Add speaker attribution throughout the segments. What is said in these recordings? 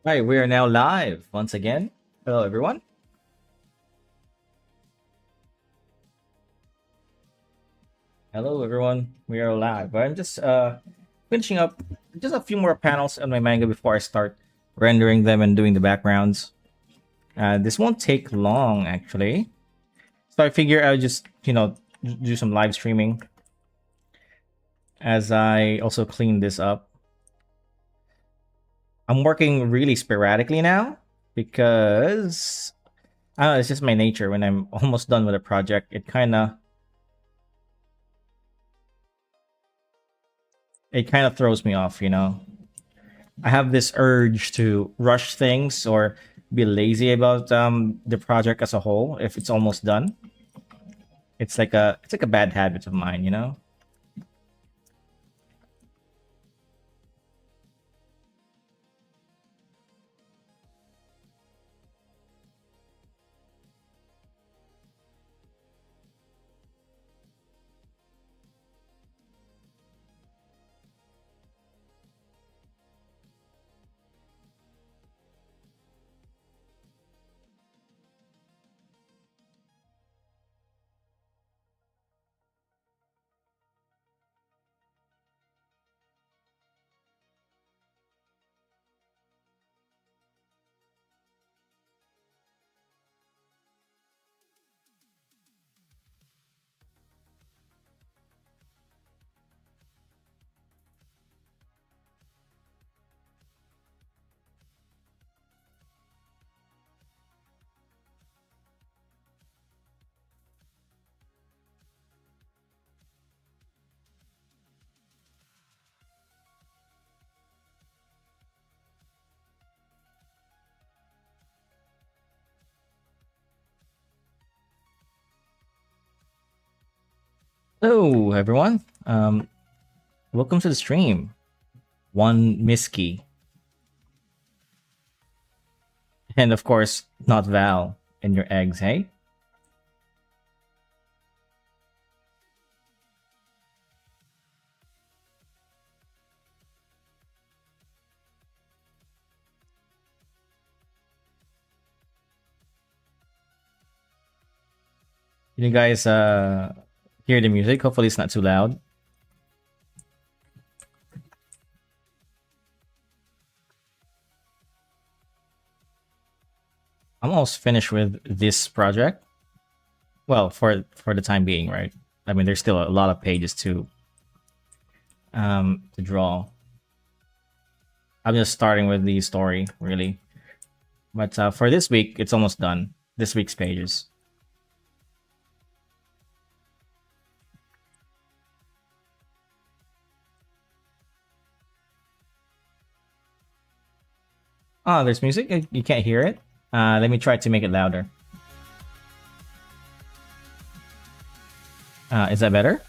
Speaker 1: Hi, we are now live once again. Hello, everyone. Hello, everyone. We are live. I'm just finishing up just a few more panels on my manga before I start rendering them and doing the backgrounds. This won't take long, actually. So I figure I'll just do some live streaming as I also clean this up. I'm working really sporadically now because I don't know. It's just my nature. When I'm almost done with a project, it kind of throws me off. I have this urge to rush things or be lazy about the project as a whole if it's almost done. It's like a bad habit of mine. Hello, everyone. Welcome to the stream. One Miski, and of course, not Val and your eggs. Hey, can you guys hear the music? Hopefully, it's not too loud. I'm almost finished with this project. Well, for the time being, right? I mean, there's still a lot of pages to draw. I'm just starting with the story, really. But for this week, it's almost done. This week's pages. Oh, there's music. You can't hear it. Let me try to make it louder. Is that better?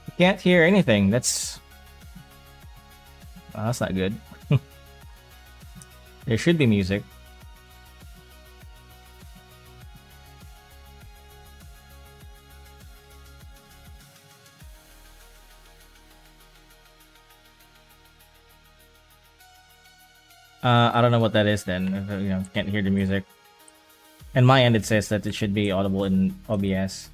Speaker 1: You can't hear anything. That's not good. There should be music. I don't know what that is then. If, can't hear the music. And my end, it says that it should be audible in OBS.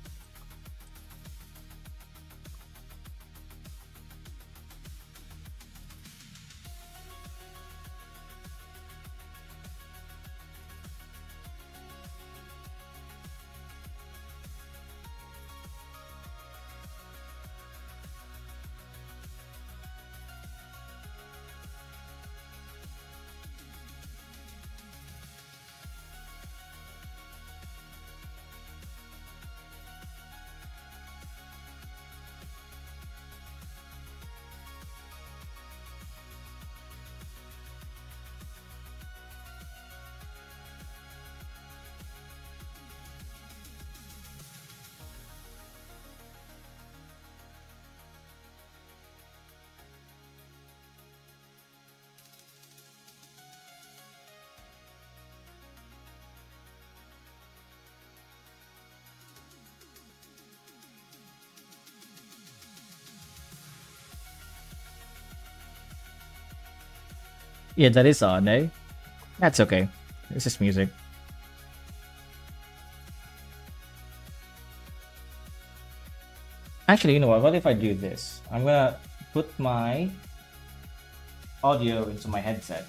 Speaker 1: Yeah, that is odd, eh? That's okay. It's just music. Actually, you know what? What if I do this? I'm gonna put my audio into my headset,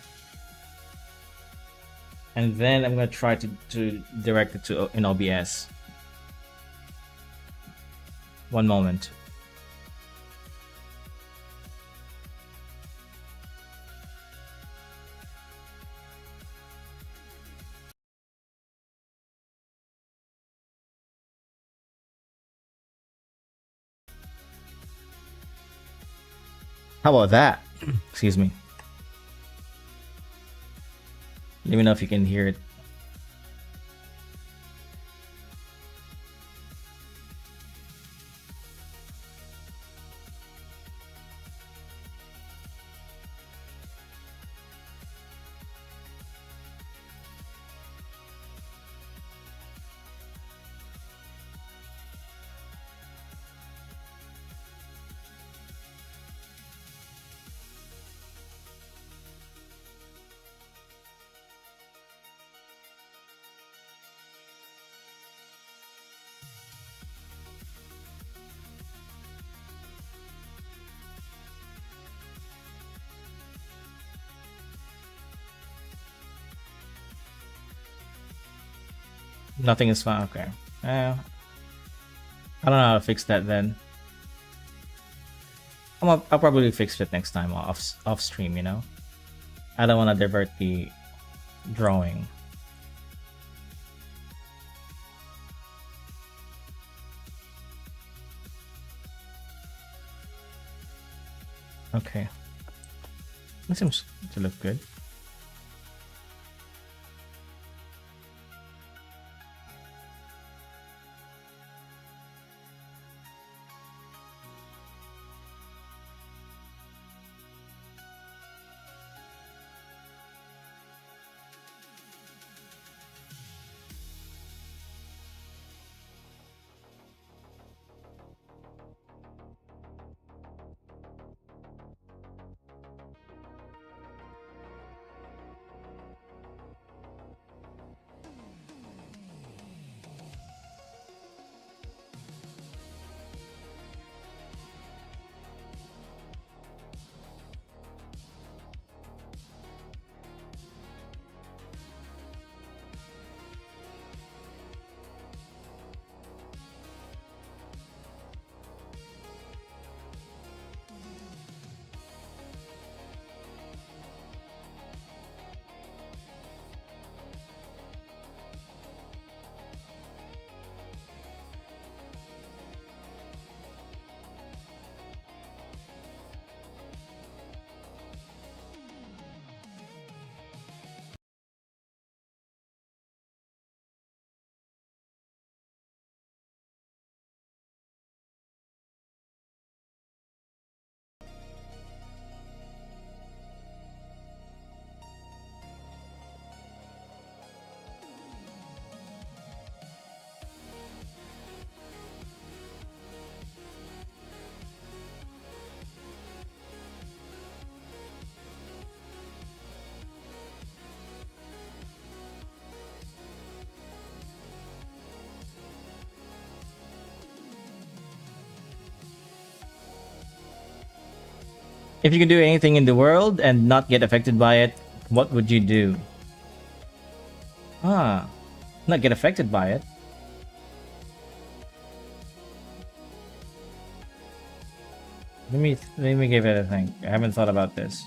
Speaker 1: and then I'm gonna try to direct it to in OBS. One moment. How about that? Excuse me. Let me know if you can hear it. Nothing is fine. Okay. I don't know how to fix that then. I'll probably fix it next time off stream. You know, I don't want to divert the drawing. Okay. This seems to look good. If you could do anything in the world and not get affected by it, what would you do? Ah, not get affected by it. Let me give it a think. I haven't thought about this.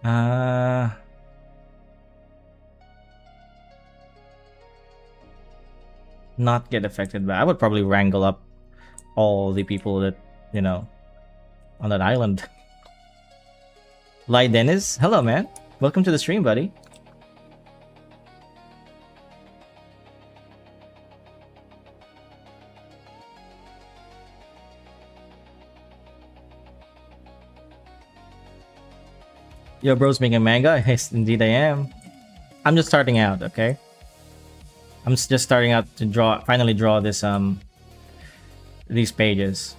Speaker 1: Uh Not get affected by. I would probably wrangle up all the people that, you know, on that island. Lai Dennis, hello man. Welcome to the stream, buddy. Yo, bro's making manga? Yes, indeed I am. I'm just starting out, okay? I'm just starting out to finally draw this these pages.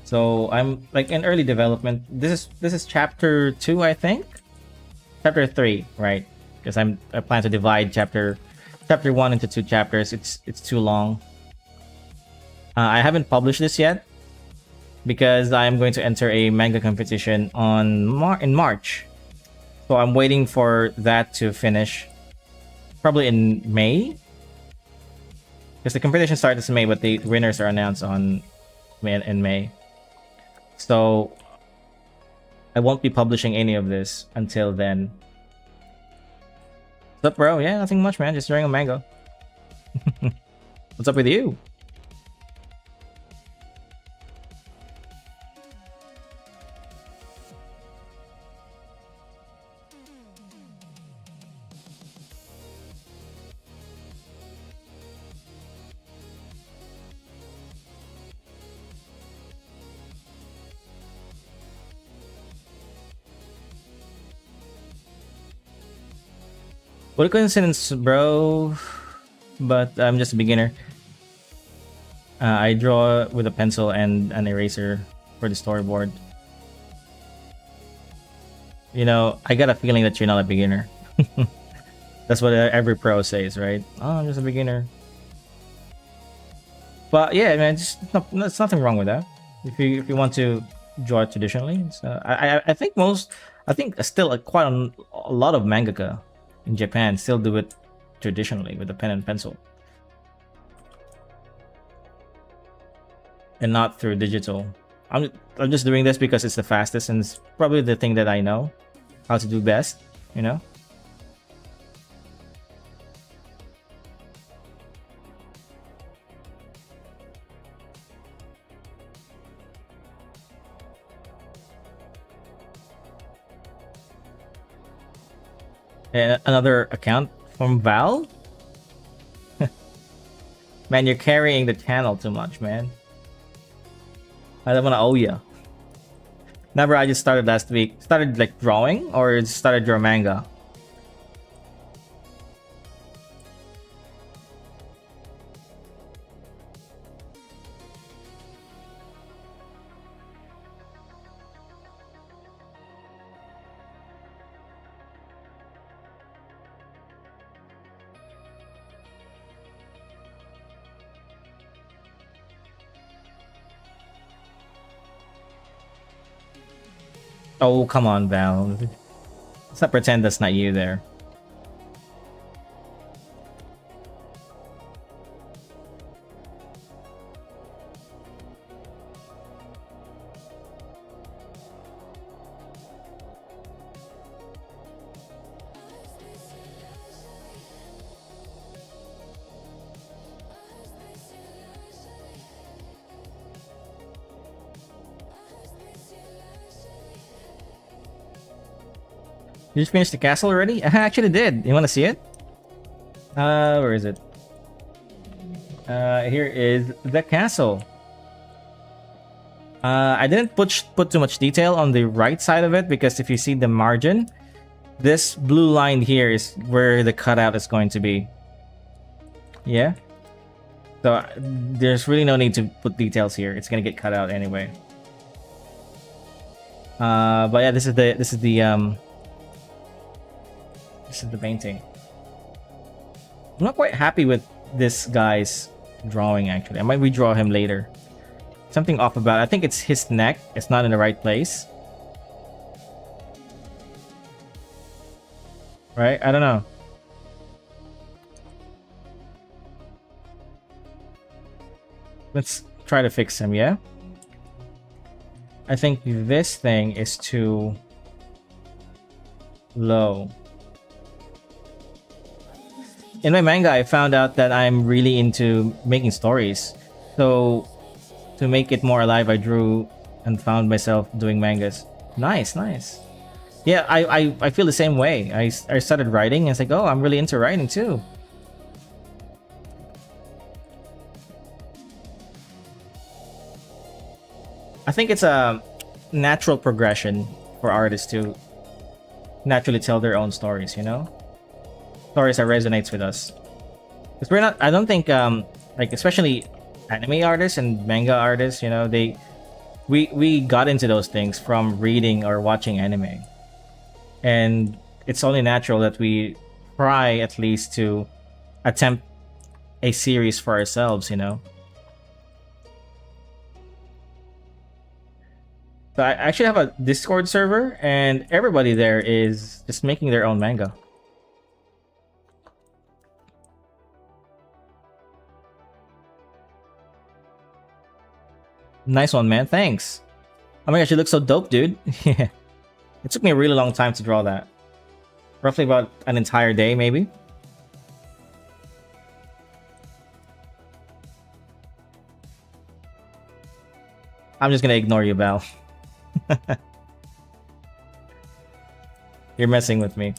Speaker 1: So I'm like in early development. This is chapter 2, I think. Chapter 3, right? Because I plan to divide chapter 1 into 2 chapters. It's too long. I haven't published this yet because I'm going to enter a manga competition in March. So I'm waiting for that to finish, probably in May. Because the competition starts in May, but the winners are announced in May. So I won't be publishing any of this until then. What's up, bro? Yeah, nothing much, man. Just drawing a manga. What's up with you? What a coincidence, bro. But I'm just a beginner. I draw with a pencil and an eraser for the storyboard. You know, I got a feeling that you're not a beginner. That's what every pro says, right? Oh, I'm just a beginner. But yeah, man, there's nothing wrong with that. If you want to draw it traditionally, I think still quite a lot of mangaka in Japan still do it traditionally with a pen and pencil, and not through digital. I'm just doing this because it's the fastest and it's probably the thing that I know how to do best. You know. And another account from Val. Man, you're carrying the channel too much, man. I don't want to owe you. Never. I just started last week. Started like drawing, or started your manga. Oh, come on, Val. Let's not pretend that's not you there. You just finished the castle already? I actually did. You want to see it? Where is it? Here is the castle. I didn't put too much detail on the right side of it because if you see the margin, this blue line here is where the cutout is going to be. Yeah. So there's really no need to put details here. It's gonna get cut out anyway. But yeah, this is the painting. I'm not quite happy with this guy's drawing actually. I might redraw him later. Something off about it. I think it's his neck. It's not in the right place. Right? I don't know. Let's try to fix him, yeah? I think this thing is too low. In my manga, I found out that I'm really into making stories. So, to make it more alive, I drew and found myself doing mangas. Nice, nice. Yeah, I feel the same way. I started writing and it's like, oh, I'm really into writing too. I think it's a natural progression for artists to naturally tell their own stories, you know? Stories that resonates with us. Because we're not, I don't think, like, especially anime artists and manga artists, you know, we got into those things from reading or watching anime, and it's only natural that we try at least to attempt a series for ourselves, you know. So I actually have a Discord server, and everybody there is just making their own manga. Nice one, man. Thanks. Oh my gosh, you look so dope, dude. Yeah. It took me a really long time to draw that. Roughly about an entire day, maybe. I'm just gonna ignore you, Val. You're messing with me.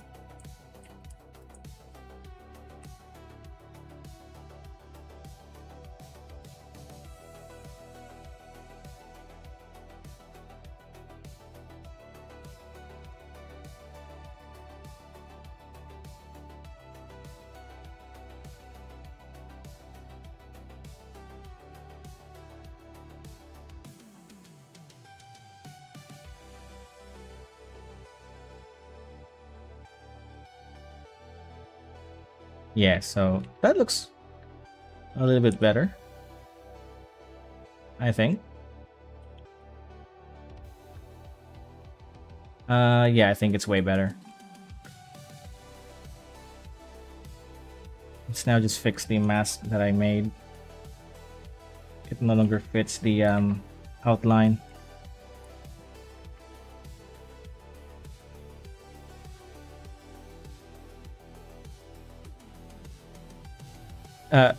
Speaker 1: Yeah, so that looks a little bit better, I think. Yeah, I think it's way better. Let's now just fix the mask that I made. It no longer fits the outline.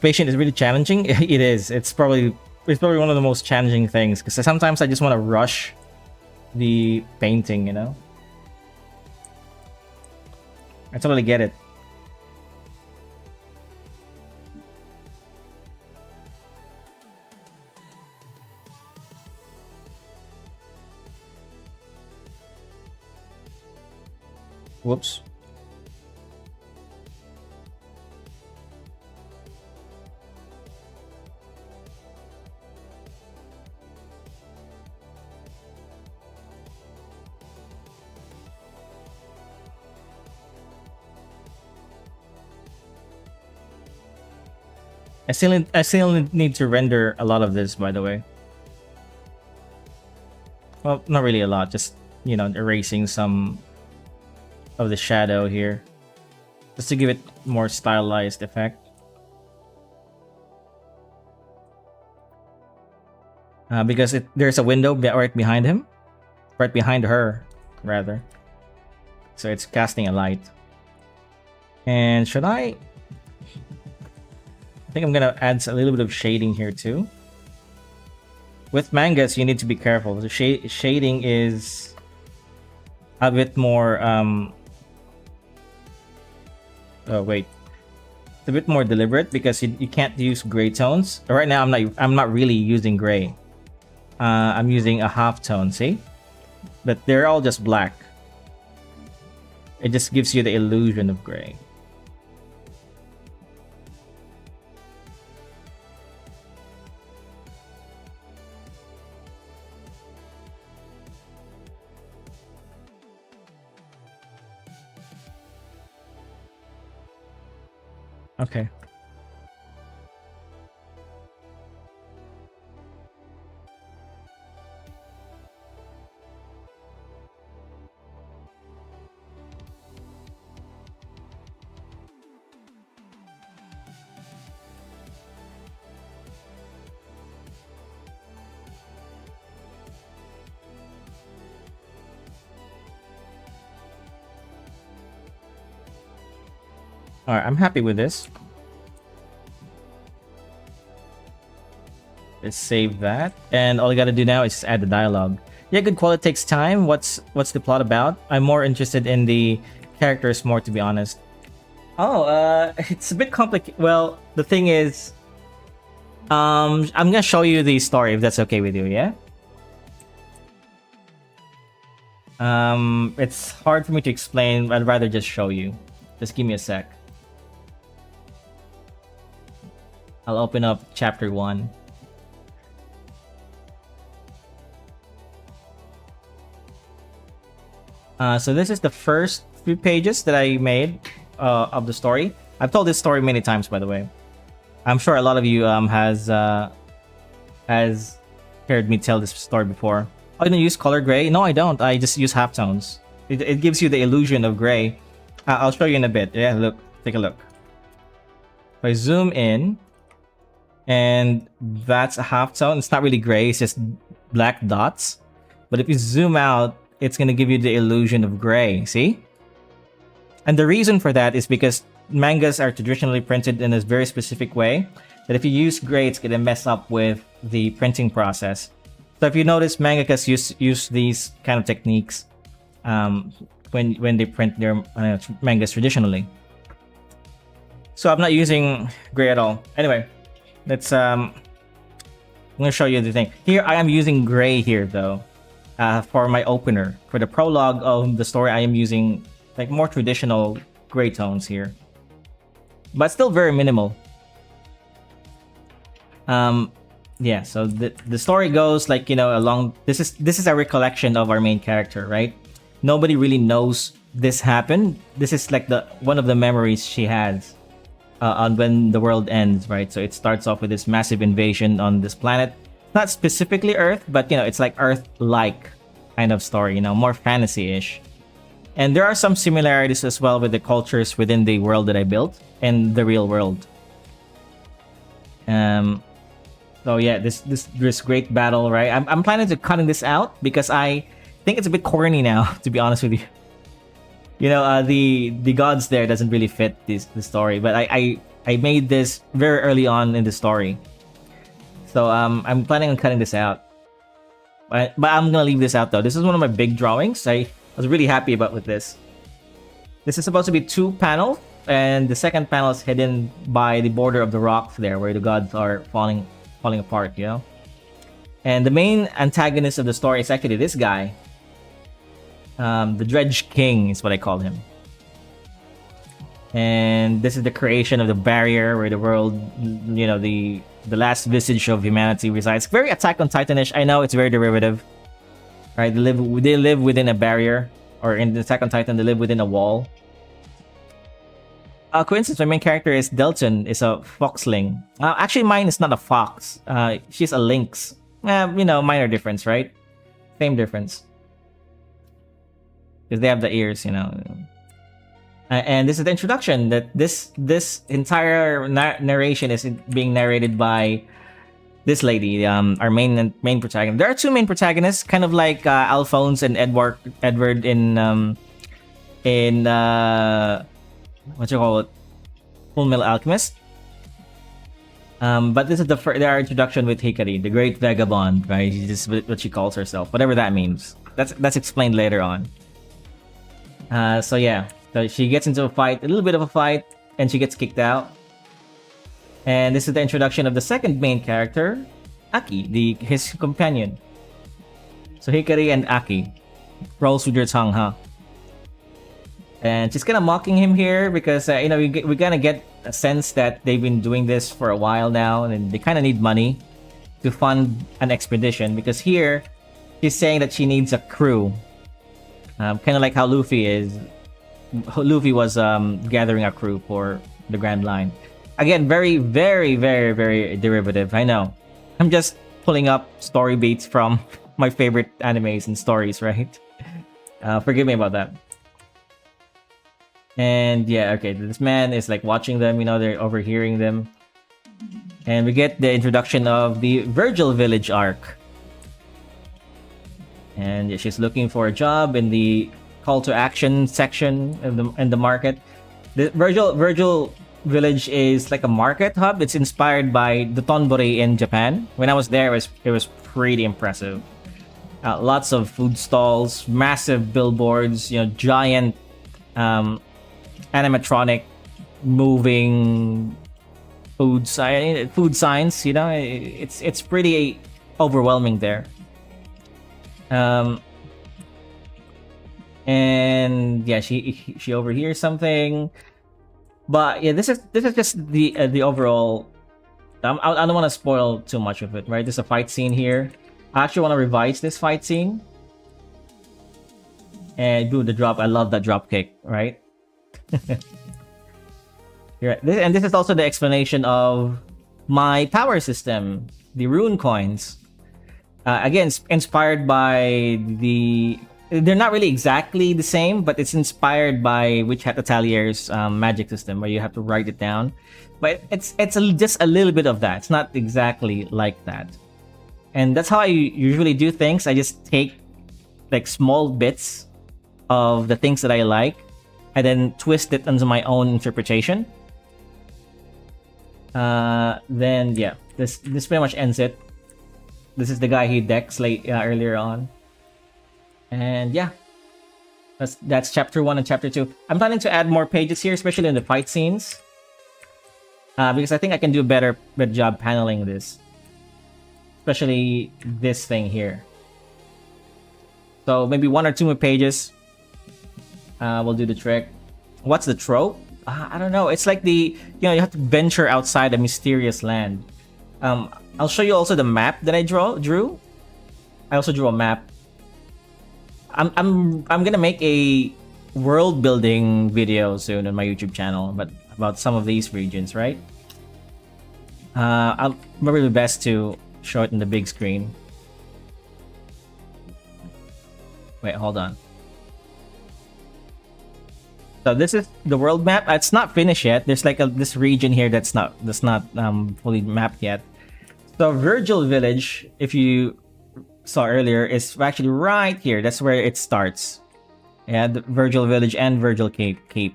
Speaker 1: Patient is really challenging. It is. It's probably one of the most challenging things because sometimes I just want to rush the painting. You know, I totally get it. Whoops. I still need to render a lot of this, by the way. Well, not really a lot, just erasing some of the shadow here, just to give it more stylized effect. Because there's a window right behind him, right behind her, rather. So it's casting a light. And should I? I think I'm gonna add a little bit of shading here too. With mangas, you need to be careful. The shading is a bit more. Oh wait, it's a bit more deliberate because you can't use gray tones. Right now, I'm not really using gray. I'm using a half tone. See, but they're all just black. It just gives you the illusion of gray. Okay. All right, I'm happy with this. Let's save that, and all I gotta do now is just add the dialogue. Yeah, good quality takes time. What's the plot about? I'm more interested in the characters more, to be honest. Oh, it's a bit complicated. Well, the thing is, I'm gonna show you the story if that's okay with you. Yeah. It's hard for me to explain. I'd rather just show you. Just give me a sec. I'll open up chapter 1. So this is the first few pages that I made of the story. I've told this story many times, by the way. I'm sure a lot of you has heard me tell this story before. Oh, you don't use color gray? No, I don't. I just use halftones. It gives you the illusion of gray. I'll show you in a bit. Yeah, look. Take a look. If I zoom in, and that's a halftone. It's not really gray. It's just black dots. But if you zoom out, it's going to give you the illusion of gray. See? And the reason for that is because mangas are traditionally printed in a very specific way that if you use gray, it's going to mess up with the printing process. So if you notice, mangakas use these kind of techniques when they print their mangas traditionally. So I'm not using gray at all. Anyway, let's I'm going to show you the thing. Here I am using gray here though for my opener. For the prologue of the story, I am using like more traditional gray tones here, but still very minimal. Yeah, so the story goes like, you know, along this is a recollection of our main character, right? Nobody really knows this happened. This is like one of the memories she has on when the world ends, right? So it starts off with this massive invasion on this planet, not specifically Earth, but you know, it's like Earth-like kind of story, you know, more fantasy-ish. And there are some similarities as well with the cultures within the world that I built and the real world. So yeah, this great battle, right? I'm planning to cutting this out because I think it's a bit corny now, to be honest with you. You know, the gods there doesn't really fit the story, but I made this very early on in the story, so I'm planning on cutting this out. But I'm gonna leave this out though. This is one of my big drawings. I was really happy about with this. This is supposed to be 2 panels, and the second panel is hidden by the border of the rocks there, where the gods are falling apart, you know. And the main antagonist of the story is actually this guy. The Dredge King is what I call him. And this is the creation of the barrier where the world, you know, the last vestige of humanity resides. Very Attack on Titan-ish. I know it's very derivative, right? They live within a barrier, or in the Attack on Titan, they live within a wall. Coincidence, my main character is Delton, is a foxling. Actually, mine is not a fox. She's a lynx. You know, minor difference, right? Same difference. Because they have the ears, you know. And this is the introduction that this entire narration is being narrated by this lady, our main protagonist. There are 2 main protagonists, kind of like Alphonse and Edward in what you call it, Full Metal Alchemist. But this is their introduction with Hikari, the great vagabond, right? She's just what she calls herself, whatever that means. That's explained later on. So yeah, so she gets into a little bit of a fight, and she gets kicked out. And this is the introduction of the second main character, Aki, his companion. So Hikari and Aki, rolls with your tongue, huh? And she's kind of mocking him here because you know, we kind of get a sense that they've been doing this for a while now, and they kind of need money to fund an expedition, because here she's saying that she needs a crew. Kind of like how Luffy was gathering a crew for the Grand Line. Again, very, very, very, very derivative. I know. I'm just pulling up story beats from my favorite animes and stories, right? Forgive me about that. And yeah, okay, this man is like watching them, you know, they're overhearing them. And we get the introduction of the Virgil Village arc. And she's looking for a job in the call to action section in the market. The Virgil Village is like a market hub. It's inspired by the Tonbori in Japan. When I was there, it was pretty impressive. Lots of food stalls, massive billboards, you know, giant animatronic moving food signs, you know. It's pretty overwhelming there. And yeah, she overhears something, but yeah, this is just the overall. I don't want to spoil too much of it, right? There's a fight scene here. I actually want to revise this fight scene, And boom, the drop. I love that drop kick, right? And this is also the explanation of my power system, the rune coins. Again, inspired by the... They're not really exactly the same, but it's inspired by Witch Hat Atelier's magic system, where you have to write it down. But it's just a little bit of that. It's not exactly like that. And that's how I usually do things. I just take like small bits of the things that I like, and then twist it into my own interpretation. Then yeah, this pretty much ends it. This is the guy he decks earlier on, and yeah, that's chapter 1 and chapter 2. I'm planning to add more pages here, especially in the fight scenes, because I think I can do a better job paneling this, especially this thing here. So maybe 1 or 2 more pages will do the trick. What's the trope? I don't know. It's like you have to venture outside a mysterious land. I'll show you also the map that I drew. I also drew a map. I'm gonna make a world building video soon on my YouTube channel, but about some of these regions, right? I'll probably be best to show it in the big screen. Wait, hold on. So this is the world map. It's not finished yet. There's like this region here that's not fully mapped yet. So Virgil Village, if you saw earlier, is actually right here. That's where it starts. Yeah, the Virgil Village and Virgil Cape.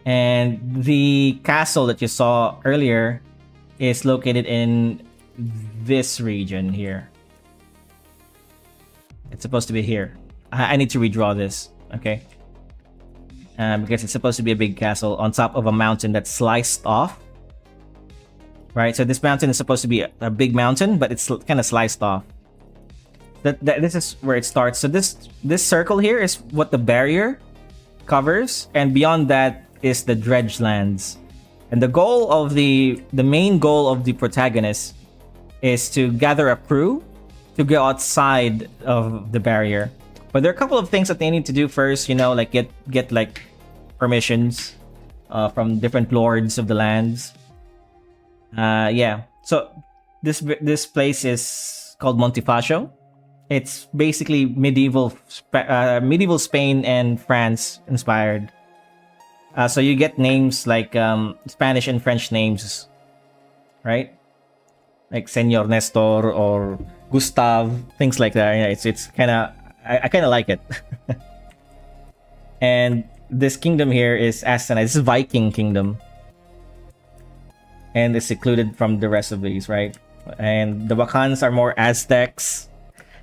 Speaker 1: And the castle that you saw earlier is located in this region here. It's supposed to be here. I need to redraw this, okay? Because it's supposed to be a big castle on top of a mountain that's sliced off. Right, so this mountain is supposed to be a big mountain, but it's kind of sliced off. This is where it starts. So this circle here is what the barrier covers, and beyond that is the dredge lands. And the goal of the main goal of the protagonist is to gather a crew to go outside of the barrier. But there are a couple of things that they need to do first, like get like permissions from different lords of the lands. Yeah. So this place is called Montefacio. It's basically medieval Spain and France inspired. So you get names like Spanish and French names, right? Like Senor Nestor or Gustav, things like that. Yeah, it's kind of I kind of like it. And this kingdom here is Astana. This is Viking kingdom, and it's secluded from the rest of these, right? And the Wakans are more Aztecs.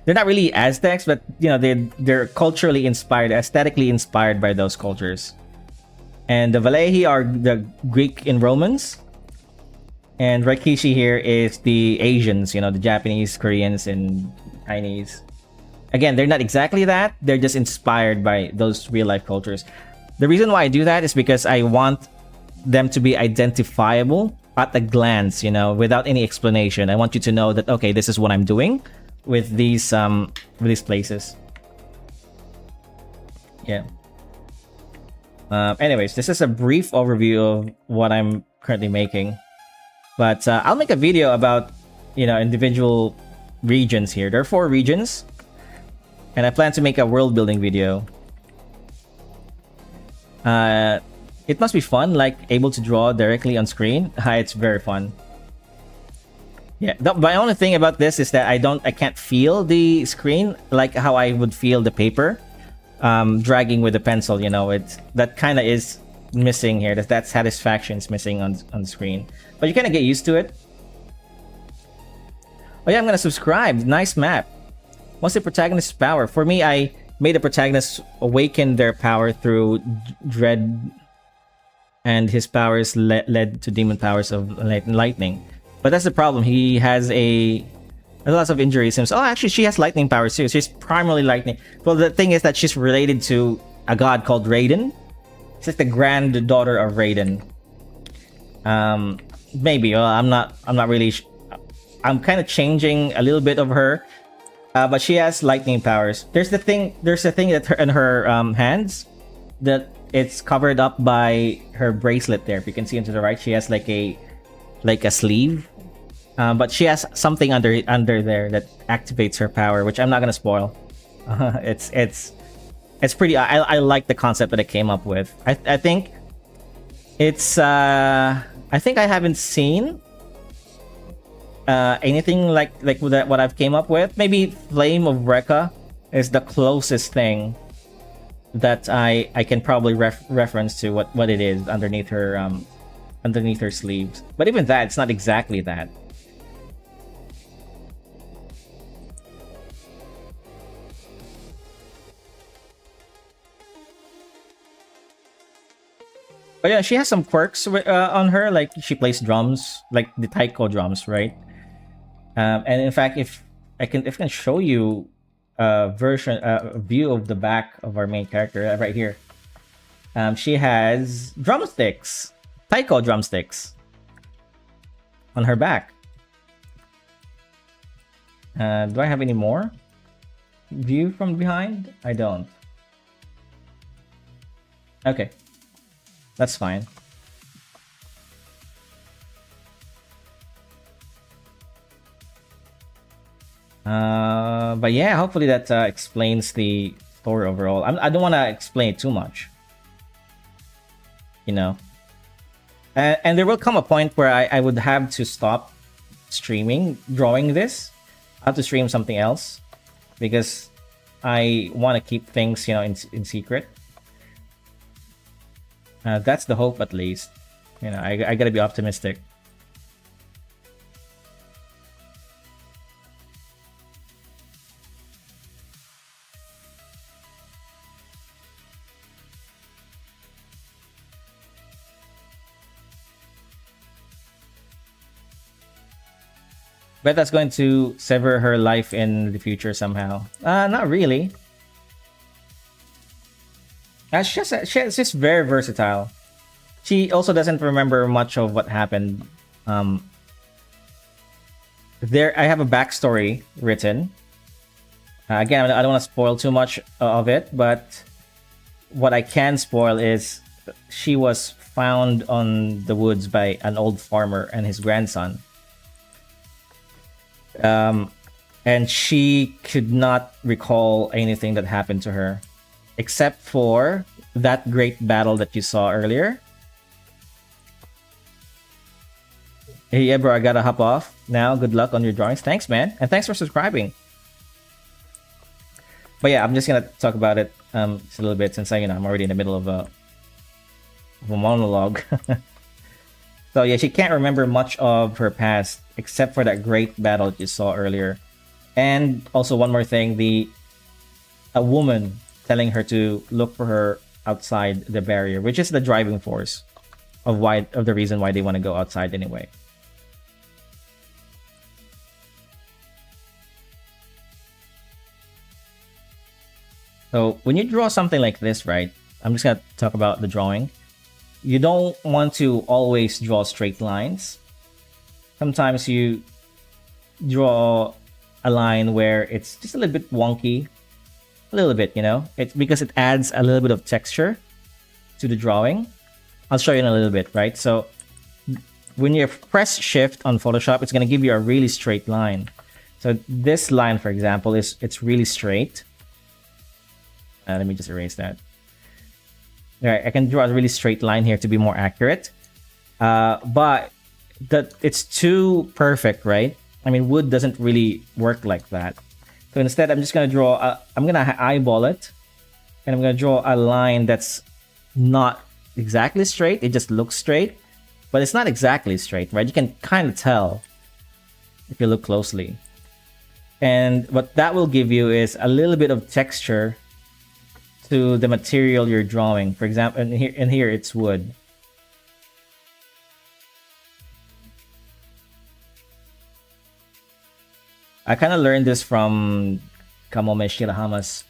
Speaker 1: They're not really Aztecs, but they're culturally inspired, aesthetically inspired by those cultures. And the Valleji are the Greek and Romans. And Rikishi here is the Asians, the Japanese, Koreans, and Chinese. Again, they're not exactly that. They're just inspired by those real-life cultures. The reason why I do that is because I want them to be identifiable at a glance, without any explanation. I want you to know that, okay, this is what I'm doing with these places. Yeah. Anyways, this is a brief overview of what I'm currently making. But I'll make a video about, individual regions here. There are 4 regions. And I plan to make a world building video. It must be fun, like able to draw directly on screen. It's very fun. Yeah, my only thing about this is that I can't feel the screen like how I would feel the paper. Dragging with the pencil, that kind of is missing here. That satisfaction is missing on the screen. But you kind of get used to it. Oh yeah, I'm gonna subscribe. Nice map. What's the protagonist's power? For me, I made the protagonist awaken their power through dread, and his powers led to demon powers of lightning. But that's the problem. He has lots of injuries. Oh, actually, she has lightning powers too. She's primarily lightning. Well, the thing is that she's related to a god called Raiden. She's the granddaughter of Raiden. Maybe. I'm not really. I'm kind of changing a little bit of her. But she has lightning powers. There's the thing that her in her hands that it's covered up by her bracelet. There, if you can see into the right, she has like a sleeve. But she has something under there that activates her power, which I'm not gonna spoil. It's pretty. I like the concept that I came up with. I think it's. I think I haven't seen anything like with that, what I've came up with. Maybe Flame of Rekka is the closest thing that I can probably reference to what it is underneath her sleeves. But even that, it's not exactly that. But yeah, she has some quirks on her. Like she plays drums, like the taiko drums, right? And in fact, if I can show you a view of the back of our main character right here. She has drumsticks, taiko drumsticks, on her back. Do I have any more view from behind? I don't. Okay. That's fine. But yeah, hopefully that explains the story overall. I don't want to explain it too much. You know. And there will come a point where I would have to stop streaming, drawing this. I have to stream something else. Because I want to keep things, in secret. That's the hope, at least. I gotta be optimistic. Bet that's going to sever her life in the future somehow. Not really. She's just very versatile. She also doesn't remember much of what happened. There, I have a backstory written. Again, I don't want to spoil too much of it, but what I can spoil is she was found on the woods by an old farmer and his grandson. And she could not recall anything that happened to her, except for that great battle that you saw earlier. Hey, yeah, bro, I gotta hop off now. Good luck on your drawings. Thanks, man. And thanks for subscribing. But yeah, I'm just gonna talk about it just a little bit since I'm already in the middle of a monologue. So yeah, she can't remember much of her past except for that great battle that you saw earlier. And also one more thing, a woman telling her to look for her outside the barrier, which is the driving force of the reason why they want to go outside anyway. So when you draw something like this, right? I'm just gonna talk about the drawing. You don't want to always draw straight lines. Sometimes you draw a line where it's just a little bit wonky. A little bit, It's because it adds a little bit of texture to the drawing. I'll show you in a little bit, right? So when you press shift on Photoshop, it's going to give you a really straight line. So this line, for example, it's really straight. Let me just erase that. All right, I can draw a really straight line here to be more accurate. But it's too perfect, right? I mean, wood doesn't really work like that. So instead, I'm just going to draw, I'm going to eyeball it. And I'm going to draw a line that's not exactly straight. It just looks straight. But it's not exactly straight, right? You can kind of tell if you look closely. And what that will give you is a little bit of texture to the material you're drawing. For example, in here it's wood. I kind of learned this from Kamome Shirahama's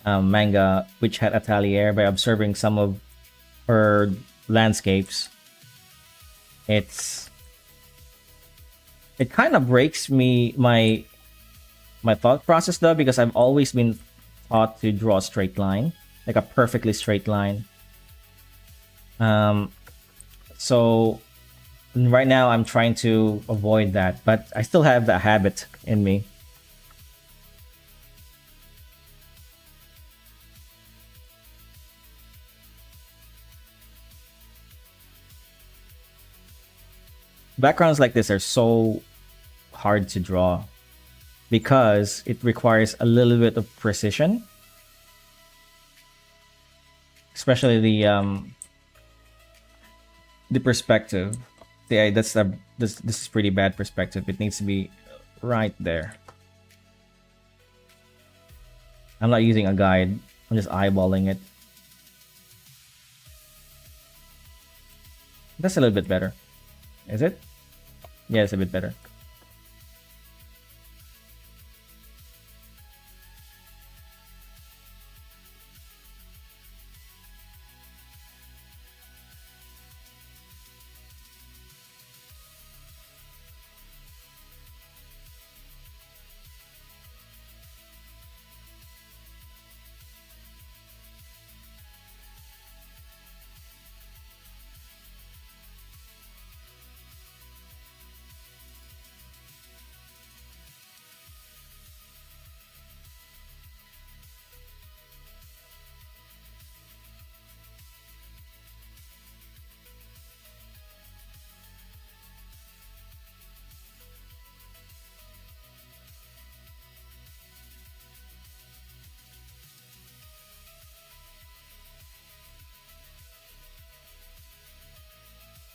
Speaker 1: manga, which had Atelier, by observing some of her landscapes. It kind of breaks my my thought process though, because I've always been taught to draw a straight line, like a perfectly straight line. Um, so right now I'm trying to avoid that, but I still have that habit in me. Backgrounds like this are so hard to draw because it requires a little bit of precision, especially the perspective. Yeah, this is pretty bad perspective. It needs to be right there. I'm not using a guide. I'm just eyeballing it. That's a little bit better. Is it? Yeah, it's a bit better.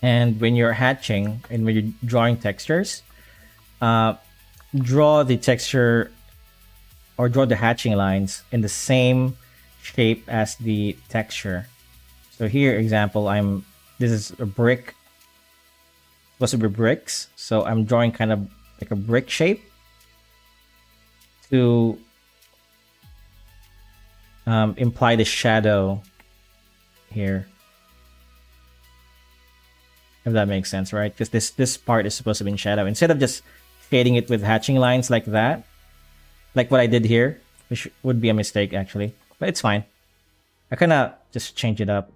Speaker 1: And when you're hatching and when you're drawing textures, uh, draw the texture or draw the hatching lines in the same shape as the texture. So here, example, this is a brick, supposed to be bricks. So I'm drawing kind of like a brick shape to imply the shadow here. If that makes sense, right? Because this part is supposed to be in shadow. Instead of just shading it with hatching lines like that, like what I did here, which would be a mistake actually, but it's fine. I kind of just change it up.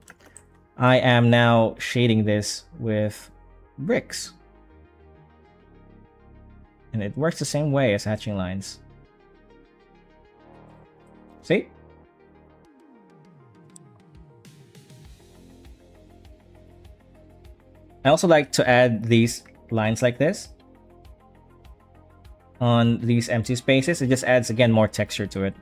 Speaker 1: I am now shading this with bricks. And it works the same way as hatching lines. See? I also like to add these lines like this on these empty spaces. It just adds, again, more texture to it.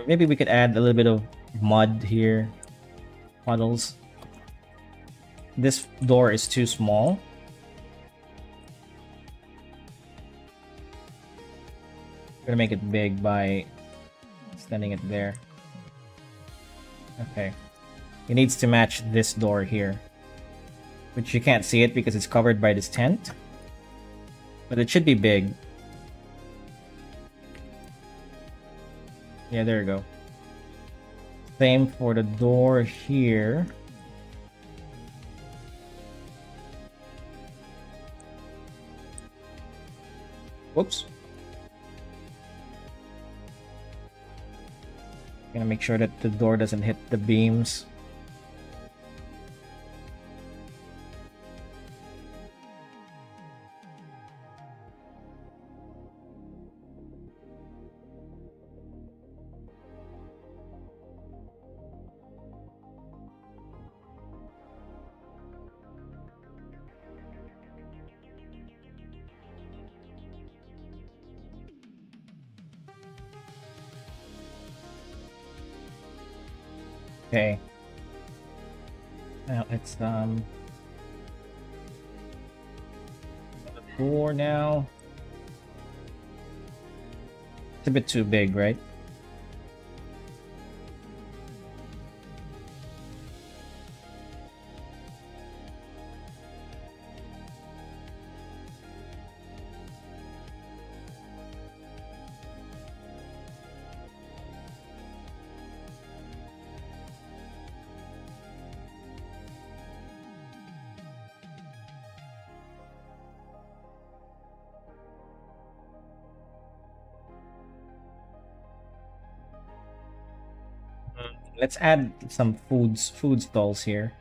Speaker 1: Maybe we could add a little bit of mud here. Puddles. This door is too small. I'm gonna make it big by extending it there. Okay. It needs to match this door here, which you can't see it because it's covered by this tent, but it should be big. Yeah, there you go. Same for the door here. Whoops. Gonna make sure that the door doesn't hit the beams. Okay. Now it's the door now. It's a bit too big, right? Let's add some food stalls here.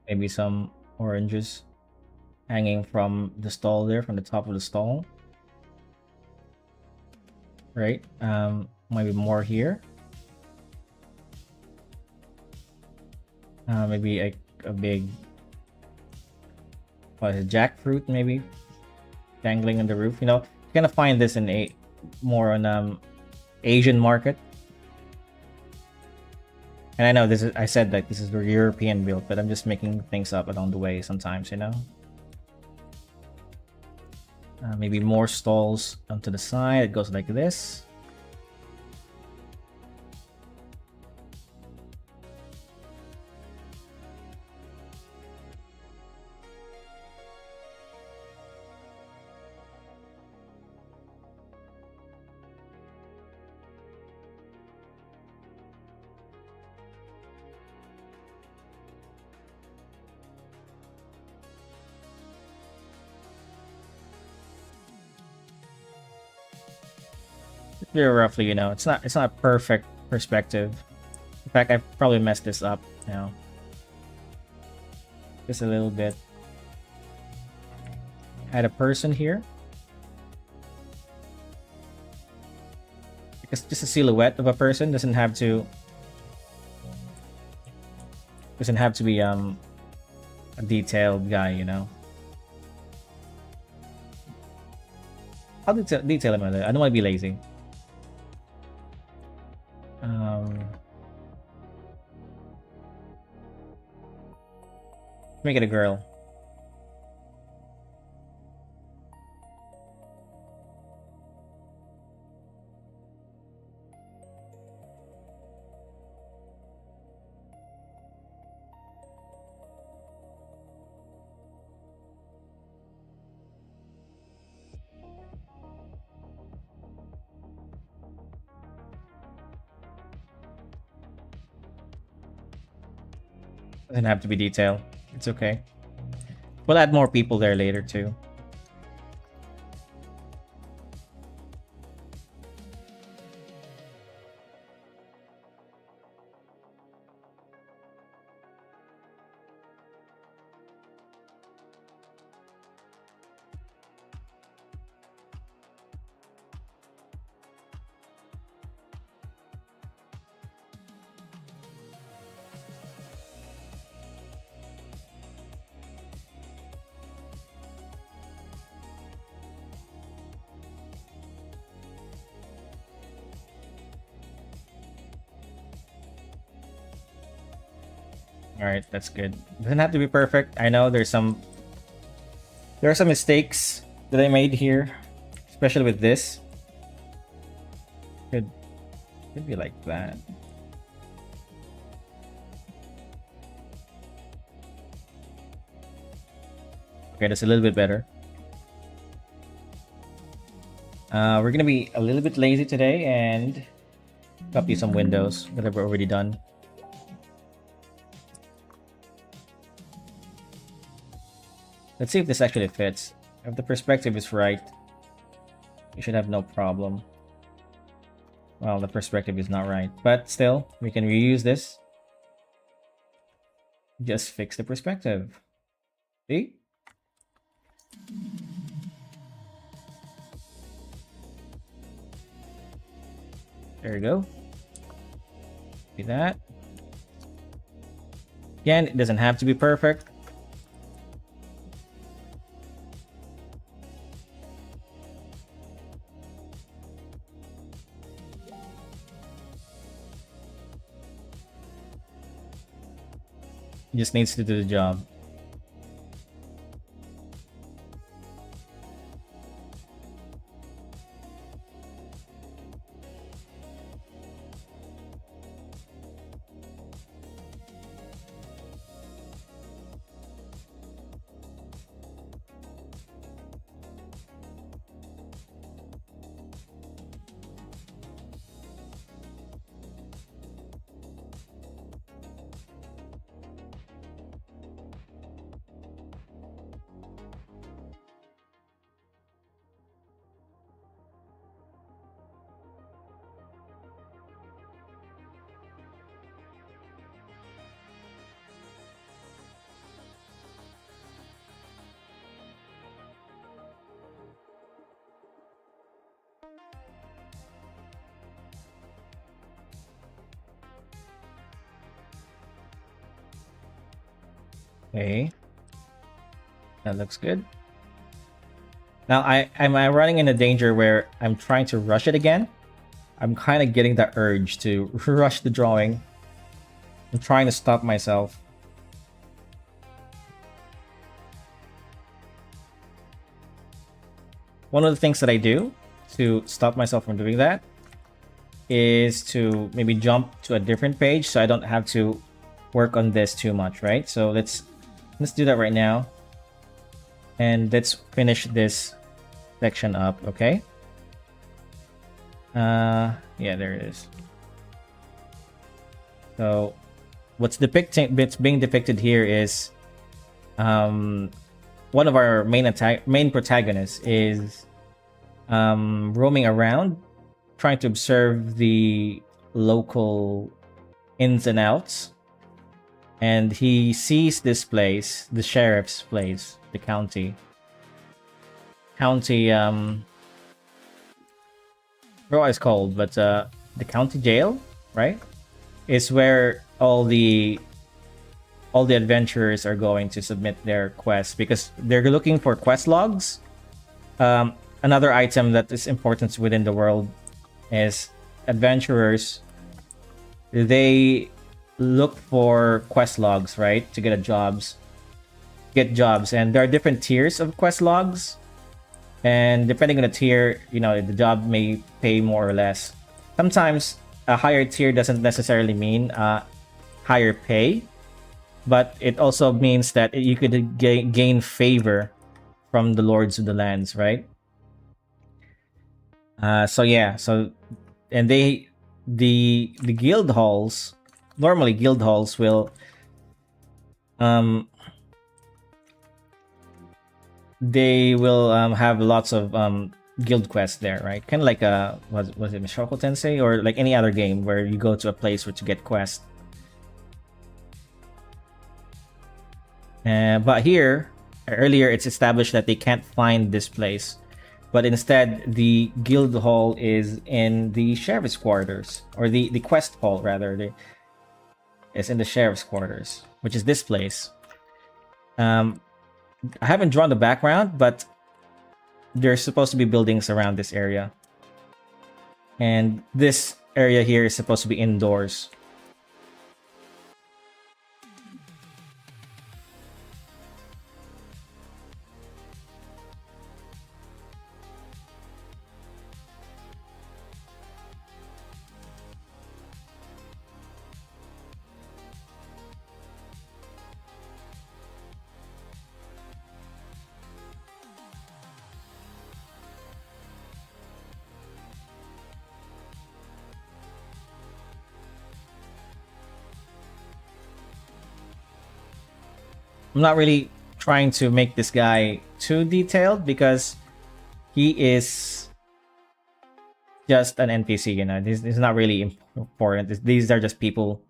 Speaker 1: Maybe some oranges hanging from the stall there, from the top of the stall. Right? Maybe more here. Maybe a big, what is it, jackfruit maybe dangling on the roof. You know, you're gonna find this in a more on Asian market. And I know this is, I said that this is the European build, but I'm just making things up along the way sometimes, you know. Maybe more stalls onto the side. It goes like this. Very roughly, you know, it's not a perfect perspective. In fact, I probably messed this up now. Just a little bit. Add a person here. Because just a silhouette of a person doesn't have to be a detailed guy, you know. I'll detail him a little. I don't want to be lazy. Make it a girl. Doesn't have to be detailed. It's okay. We'll add more people there later too. All right, that's good. Doesn't have to be perfect. I know there are some mistakes that I made here, especially with this. Could be like that. Okay, that's a little bit better. We're gonna be a little bit lazy today and copy some windows that I've already done. Let's see if this actually fits. If the perspective is right, you should have no problem. Well, the perspective is not right, but still, we can reuse this. Just fix the perspective. See? There you go. See that? Again, it doesn't have to be perfect. He just needs to do the job. Okay, that looks good. Now am I running in a danger where I'm trying to rush it again? I'm kind of getting the urge to rush the drawing. I'm trying to stop myself. One of the things that I do to stop myself from doing that is to maybe jump to a different page so I don't have to work on this too much, right? So let's do that right now. And let's finish this section up, okay? Yeah, there it is. So what's being depicted here is one of our main protagonists is roaming around trying to observe the local ins and outs, and he sees this place, the sheriff's place, the county forgot what it's called, but the county jail, right, is where all the adventurers are going to submit their quests because they're looking for quest logs. Another item that is important within the world is adventurers. They look for quest logs, right, to get jobs, and there are different tiers of quest logs. And depending on the tier, the job may pay more or less. Sometimes a higher tier doesn't necessarily mean higher pay, but it also means that you could gain favor from the lords of the lands, right? So yeah, and the guild halls, normally guild halls will they will have lots of guild quests there, right? Kind of like was it Mishoko Tensei or like any other game where you go to a place where to get quests. But here, earlier it's established that they can't find this place, but instead the guild hall is in the sheriff's quarters, or the quest hall rather. It's in the sheriff's quarters, which is this place. I haven't drawn the background, but there's supposed to be buildings around this area. And this area here is supposed to be indoors. I'm not really trying to make this guy too detailed because he is just an NPC, This is not really important. These are just people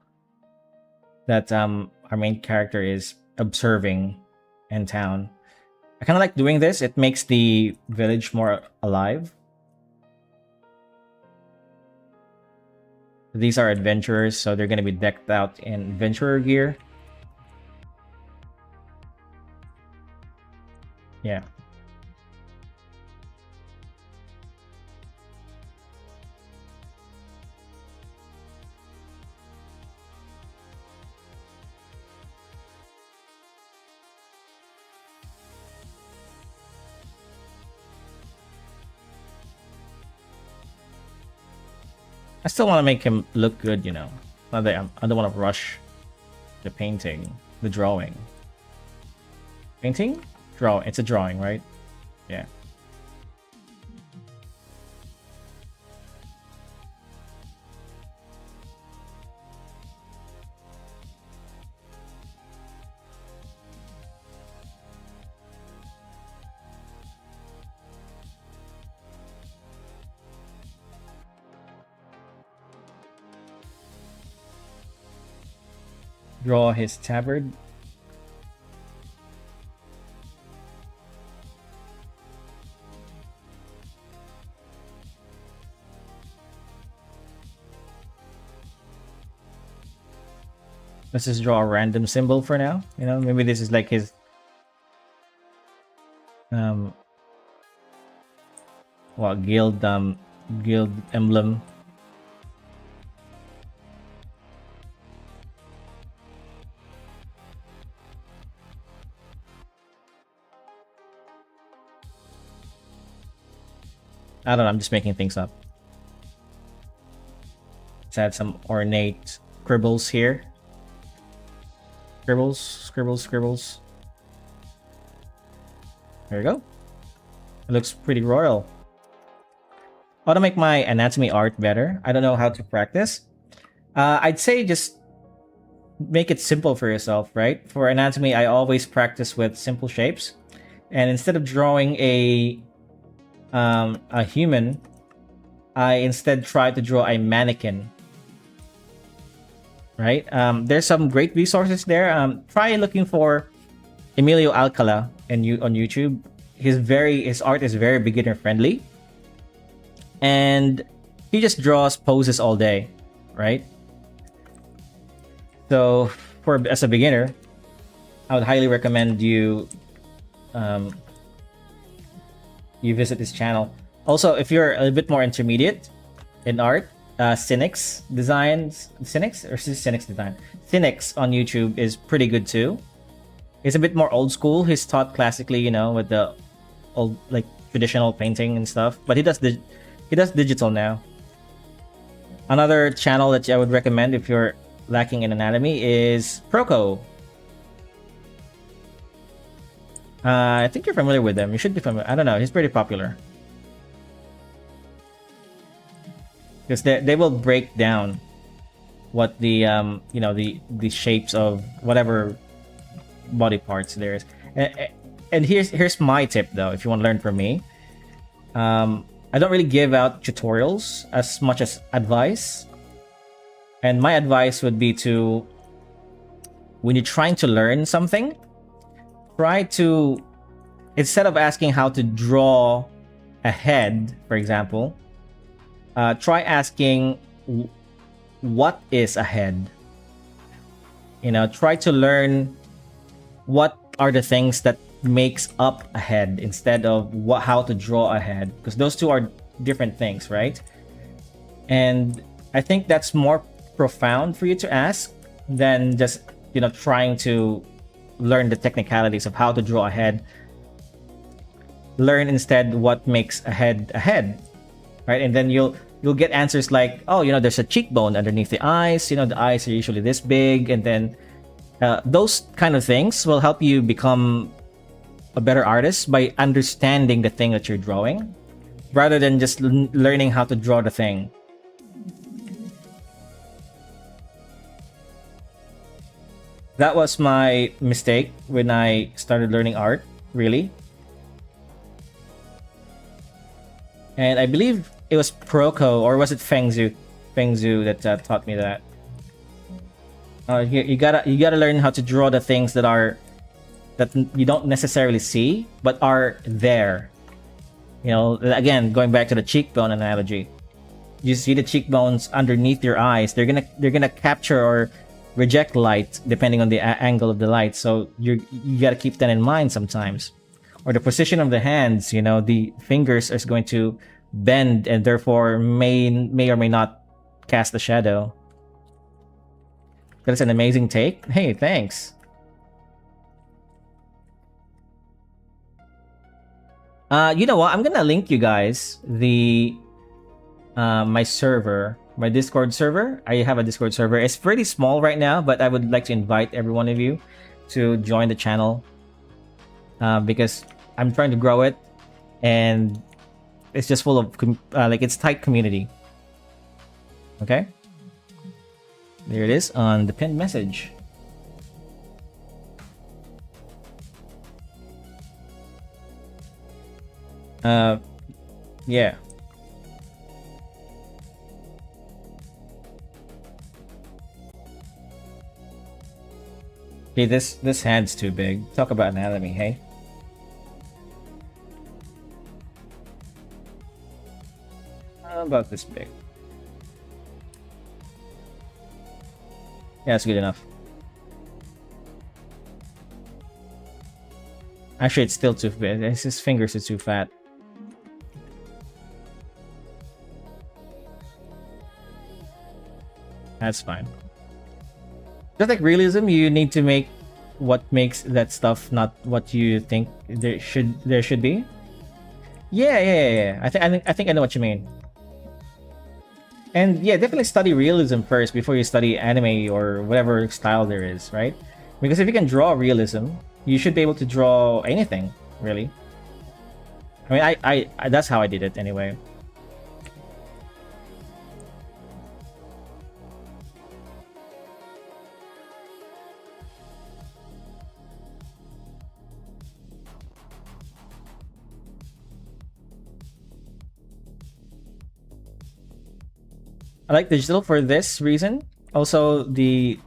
Speaker 1: that our main character is observing in town. I kind of like doing this. It makes the village more alive. These are adventurers, so they're going to be decked out in adventurer gear. Yeah. I still want to make him look good, you know. Not that I don't want to rush the painting, the drawing. Painting? Draw. It's a drawing, right? Yeah. Draw his tabard. Let's just draw a random symbol for now. You know, maybe this is like his well, guild emblem. I don't know, I'm just making things up. Let's add some ornate scribbles here. Scribbles, scribbles, scribbles. There you go. It looks pretty royal. How to make my anatomy art better? I don't know how to practice. I'd say just make it simple for yourself, right? For anatomy, I always practice with simple shapes. And instead of drawing a human, I instead try to draw a mannequin. Right? There's some great resources there. Try looking for Emilio Alcala on YouTube. His art is very beginner friendly, and he just draws poses all day, right? So as a beginner, I would highly recommend you you visit this channel. Also, if you're a bit more intermediate in art, Cynics designs, Cynics or Cynics design, Cynics on YouTube is pretty good too. He's a bit more old school. He's taught classically, you know, with the old like traditional painting and stuff. But he does digital now. Another channel that I would recommend if you're lacking in anatomy is Proco. I think you're familiar with them. You should be familiar. I don't know. He's pretty popular. Because they will break down what the you know, the shapes of whatever body parts there is. And here's my tip though, if you want to learn from me. I don't really give out tutorials as much as advice. And my advice would be to, when you're trying to learn something, try to, instead of asking how to draw a head, for example, try asking what is a head. You know, try to learn what are the things that makes up a head instead of how to draw a head, because those two are different things, right? And I think that's more profound for you to ask than just, you know, trying to learn the technicalities of how to draw a head. Learn instead what makes a head, right? And then you'll get answers like, oh, you know, there's a cheekbone underneath the eyes, you know, the eyes are usually this big, and then those kind of things will help you become a better artist by understanding the thing that you're drawing, rather than just learning how to draw the thing. That was my mistake when I started learning art, really. And I believe it was Proco, or was it Fengzu that taught me that. You gotta learn how to draw the things that you don't necessarily see but are there. You know, again, going back to the cheekbone analogy, you see the cheekbones underneath your eyes. They're gonna capture or reject light depending on the angle of the light. So you gotta keep that in mind sometimes. Or the position of the hands. You know, the fingers is going to bend and therefore may or may not cast a shadow. That's an amazing take. Hey, thanks. You know what? I'm gonna link you guys the my server my Discord server. I have a Discord server. It's pretty small right now, but I would like to invite every one of you to join the channel because I'm trying to grow it, and it's just full of like it's tight community. Okay, there it is on the pinned message. Yeah. Okay, this hand's too big. Talk about anatomy, hey? How about this big? Yeah, it's good enough. Actually, it's still too big. His fingers are too fat. That's fine. Just like realism, you need to make what makes that stuff not what you think there should be. Yeah. I think I know what you mean. And yeah, definitely study realism first before you study anime or whatever style there is, right? Because if you can draw realism, you should be able to draw anything, really. I mean, I that's how I did it anyway. I like digital for this reason. Also, the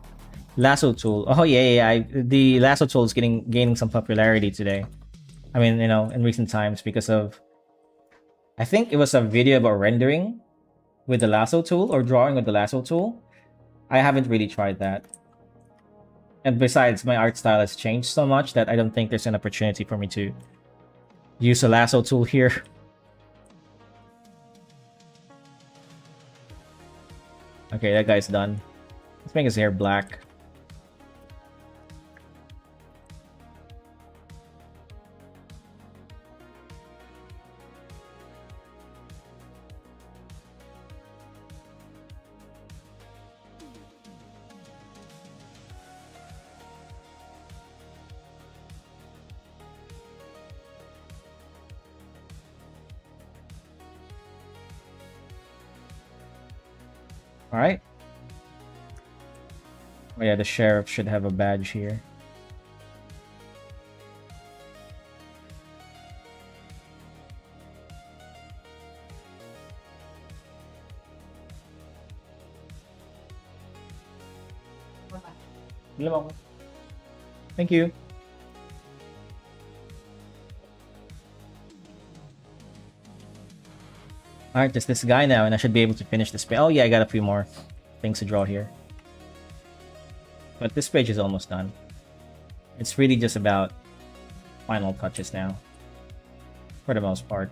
Speaker 1: lasso tool. Oh yeah. The lasso tool is gaining some popularity today. I mean, in recent times because of, I think it was a video about rendering with the lasso tool or drawing with the lasso tool. I haven't really tried that. And besides, my art style has changed so much that I don't think there's an opportunity for me to use a lasso tool here. Okay, that guy's done. Let's make his hair black. All right. Oh yeah, the sheriff should have a badge here. Thank you. Alright, just this guy now, and I should be able to finish this page. Oh yeah, I got a few more things to draw here. But this page is almost done. It's really just about final touches now, for the most part.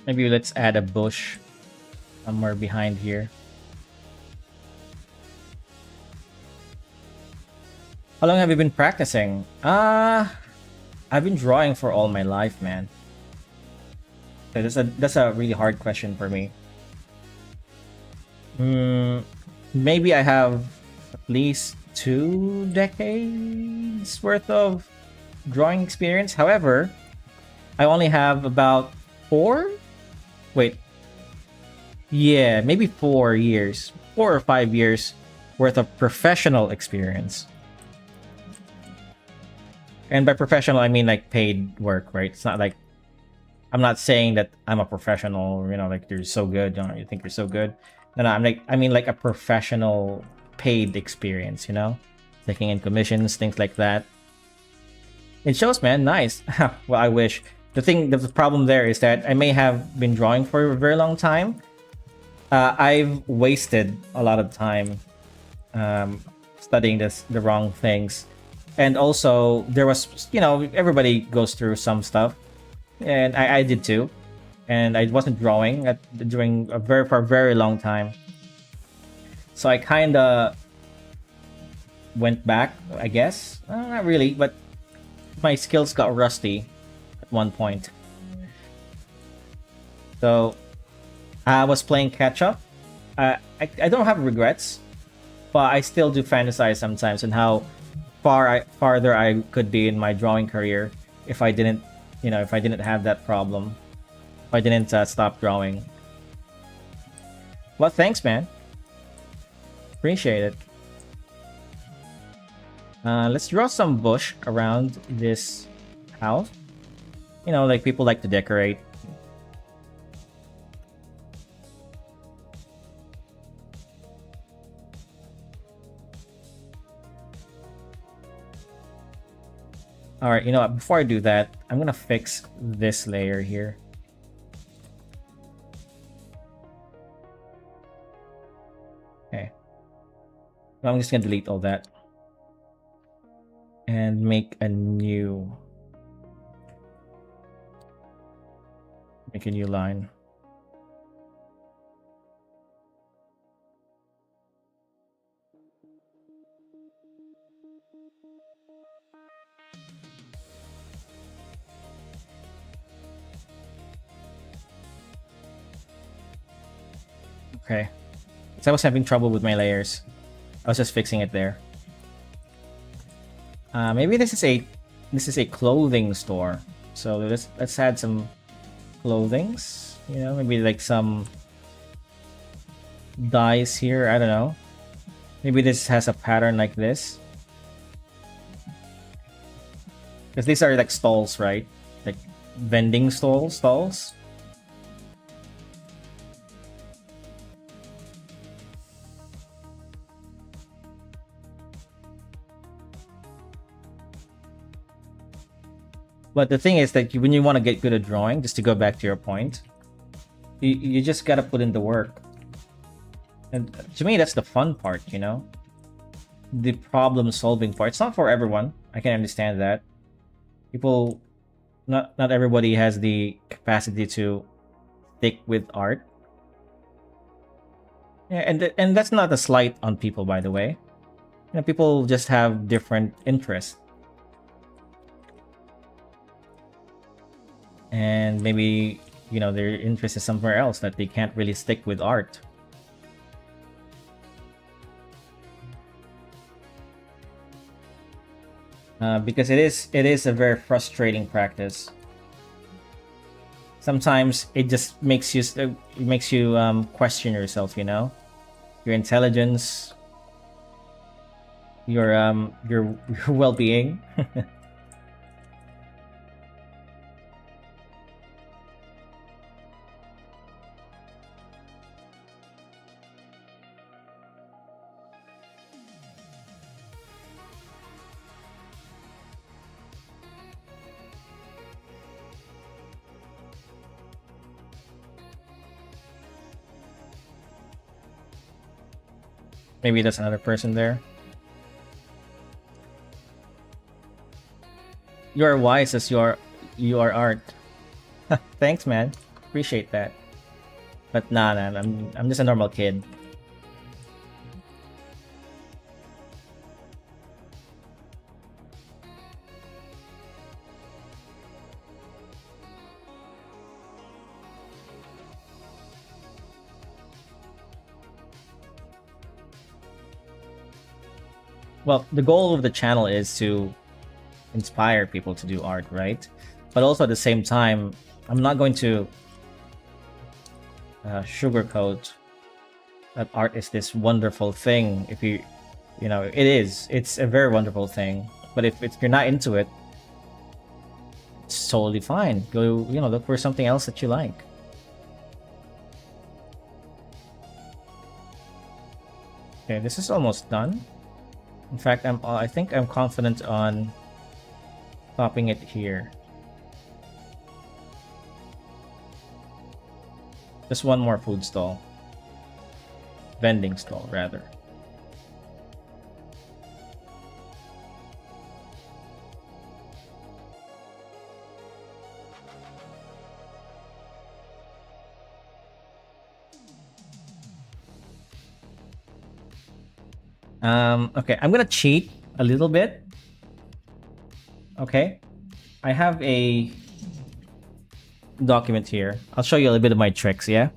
Speaker 1: Maybe let's add a bush somewhere behind here. How long have you been practicing? I've been drawing for all my life, man. So that's a really hard question for me. Maybe I have at least 2 decades worth of drawing experience. However, I only have about 4. Wait. Yeah, maybe 4 years, 4 or 5 years worth of professional experience. And by professional, I mean like paid work, right? It's not like I'm not saying that I'm a professional, like you're so good, you think you're so good. No, no, I mean like a professional paid experience, taking in commissions, things like that. It shows, man. Nice. Well, I wish. The problem there is that I may have been drawing for a very long time. I've wasted a lot of time um, studying the wrong things, and also there was, everybody goes through some stuff, and I did too, and I wasn't drawing during for a very long time, so I kind of went back, I guess. Not really, but my skills got rusty at one point. So I was playing catch up. I don't have regrets, but I still do fantasize sometimes on how farther I could be in my drawing career if I didn't, if I didn't have that problem, if I didn't stop drawing. Well, thanks, man. Appreciate it. Let's draw some bush around this house. Like people like to decorate. All right, before I do that, I'm gonna fix this layer here. Okay. I'm just gonna delete all that and make a new line. Okay. So I was having trouble with my layers. I was just fixing it there. Maybe this is a clothing store. So let's add some clothings. Maybe like some dyes here. I don't know. Maybe this has a pattern like this. Because these are like stalls, right? Like vending stalls. But the thing is that when you want to get good at drawing, just to go back to your point, you just gotta put in the work. And to me, that's the fun part, the problem solving part. It's not for everyone. I can understand that. People, not everybody has the capacity to stick with art. Yeah, and that's not a slight on people, by the way. People just have different interests. And maybe, their interest is somewhere else that they can't really stick with art. Because it is a very frustrating practice. Sometimes it just makes you question yourself, your intelligence, your your well-being. Maybe that's another person there. You are wise as you are art. Thanks, man. Appreciate that. But nah, I'm just a normal kid. Well, the goal of the channel is to inspire people to do art, right? But also at the same time, I'm not going to sugarcoat that art is this wonderful thing. If you, it is. It's a very wonderful thing. But if you're not into it, it's totally fine. Go, look for something else that you like. Okay, this is almost done. In fact, I think I'm confident on popping it here. Just one more food stall. Vending stall, rather. Okay, I'm gonna cheat a little bit. Okay, I have a document here. I'll show you a little bit of my tricks, yeah?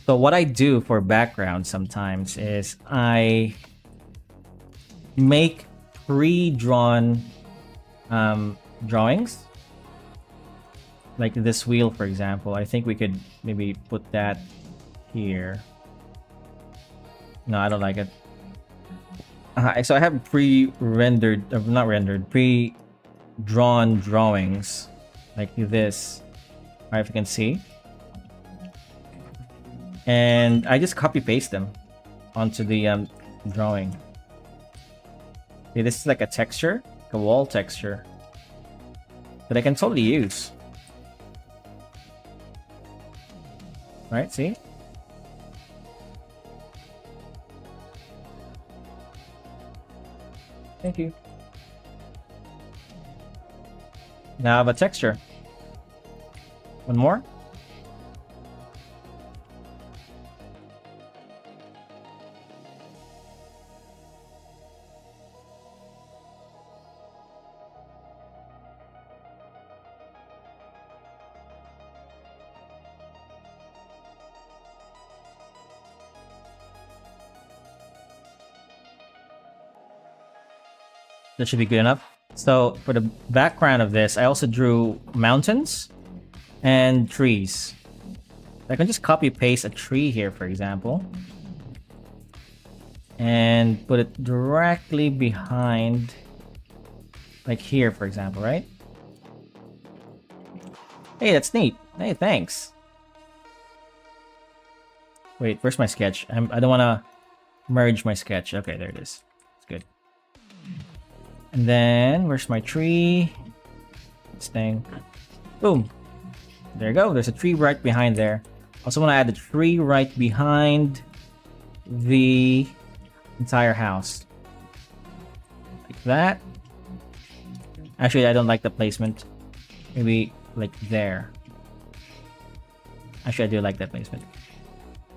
Speaker 1: So what I do for background sometimes is I make pre-drawn drawings. Like this wheel, for example. I think we could maybe put that here. No, I don't like it. So I have pre-rendered, not rendered, pre-drawn drawings like this. If you can see. And I just copy paste them onto the drawing. See, this is like a texture, like a wall texture that I can totally use. Right, see? Thank you. Now I have a texture. One more. That should be good enough. So for the background of this, I also drew mountains and trees. I can just copy paste a tree here, for example, and put it directly behind, like here, for example, right? Hey, that's neat. Hey, thanks. Wait, where's my sketch? I don't want to merge my sketch. Okay, there it is. It's good. And then, where's my tree? This thing. Boom. There you go. There's a tree right behind there. Also want to add a tree right behind the entire house. Like that. Actually, I don't like the placement. Maybe like there. Actually, I do like that placement.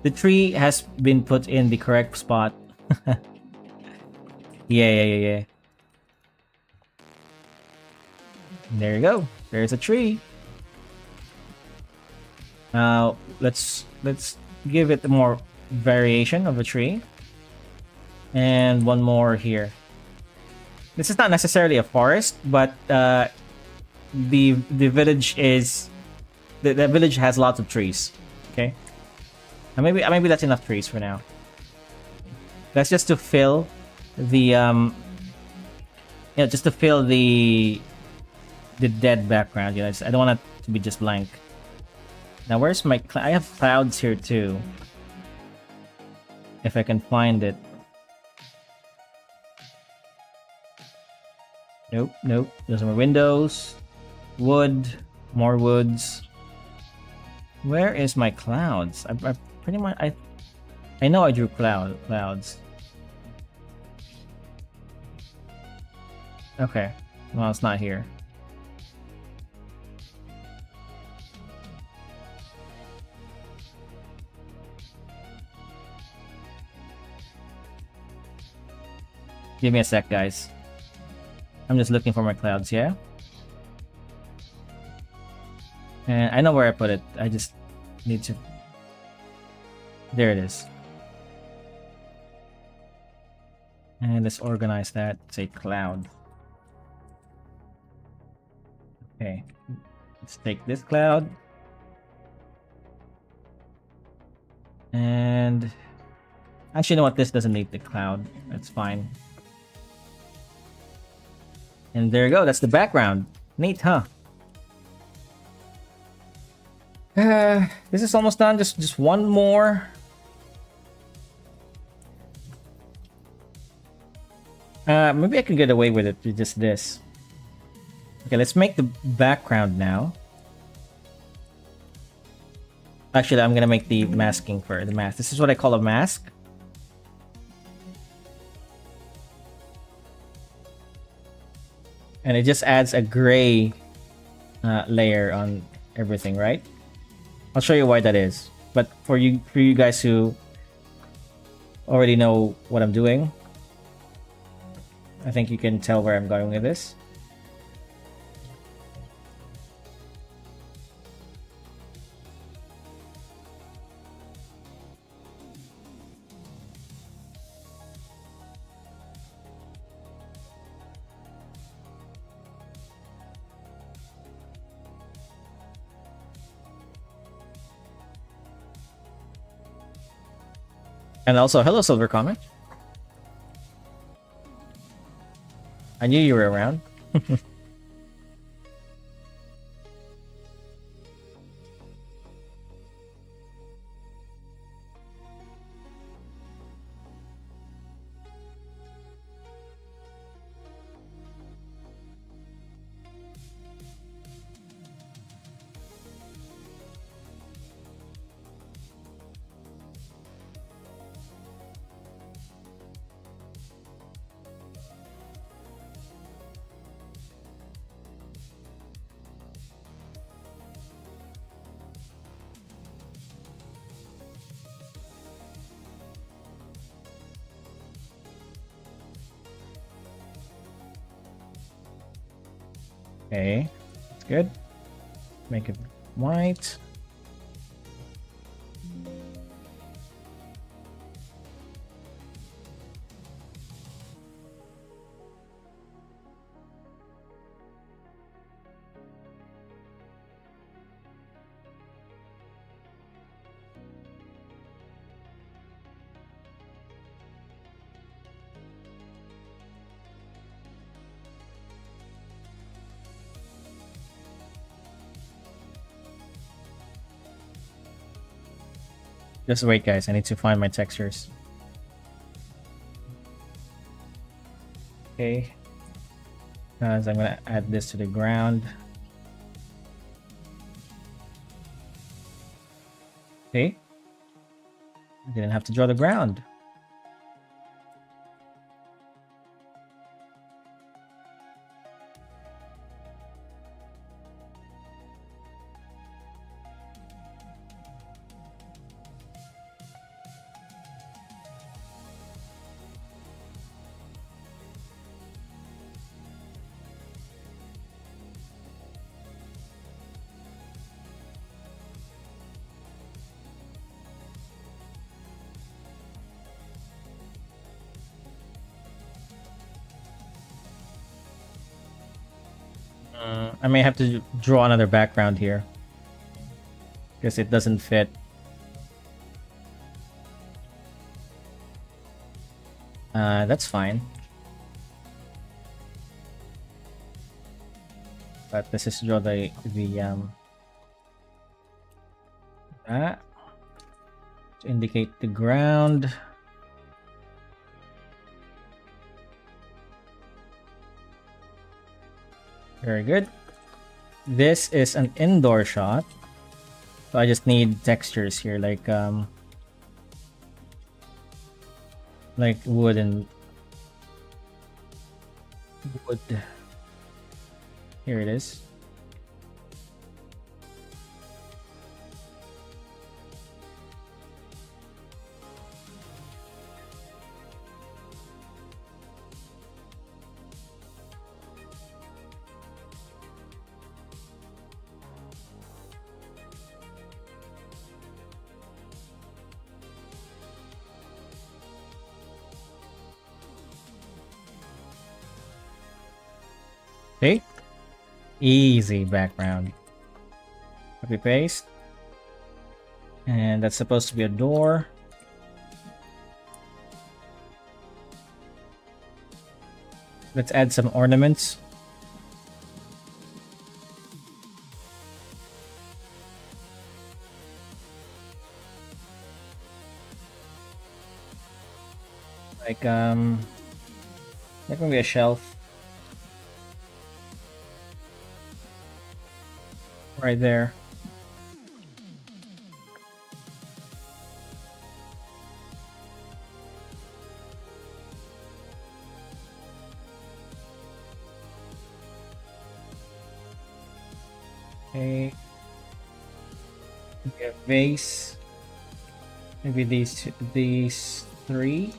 Speaker 1: The tree has been put in the correct spot. Yeah. There you go. There's a tree. Now let's give it more variation of a tree. And one more here. This is not necessarily a forest, but the village is the village has lots of trees. Okay, and maybe that's enough trees for now. That's just to fill the just to fill the dead background. I don't want it to be just blank. Now where's my I have clouds here too. If I can find it. Nope. There's more windows. Wood. More woods. Where is my clouds? I pretty much I know I drew clouds. Okay. Well, it's not here. Give me a sec, guys. I'm just looking for my clouds, yeah? And I know where I put it. I just need to... There it is. And let's organize that. Say cloud. Okay. Let's take this cloud. And actually, you know what? This doesn't need the cloud. That's fine. And there you go. That's the background. Neat, huh? This is almost done. Just one more. Maybe I can get away with it with just this. Okay, let's make the background now. Actually, I'm gonna make the masking for the mask. This is what I call a mask. And it just adds a gray layer on everything, right? I'll show you why that is. But for you guys who already know what I'm doing, I think you can tell where I'm going with this. And also, hello, Silver Comic. I knew you were around. Okay, that's good. Make it white. Just wait, guys. I need to find my textures. Okay. Because I'm gonna add this to the ground. Okay. I didn't have to draw the ground. I may have to draw another background here because it doesn't fit. That's fine. But let's just draw the that to indicate the ground. Very good. This is an indoor shot. So I just need textures here like wood and wood. Here it is. Okay. Easy background. Copy paste. And that's supposed to be a door. Let's add some ornaments. Like that can be a shelf right there. Okay. Maybe a vase. Maybe these three.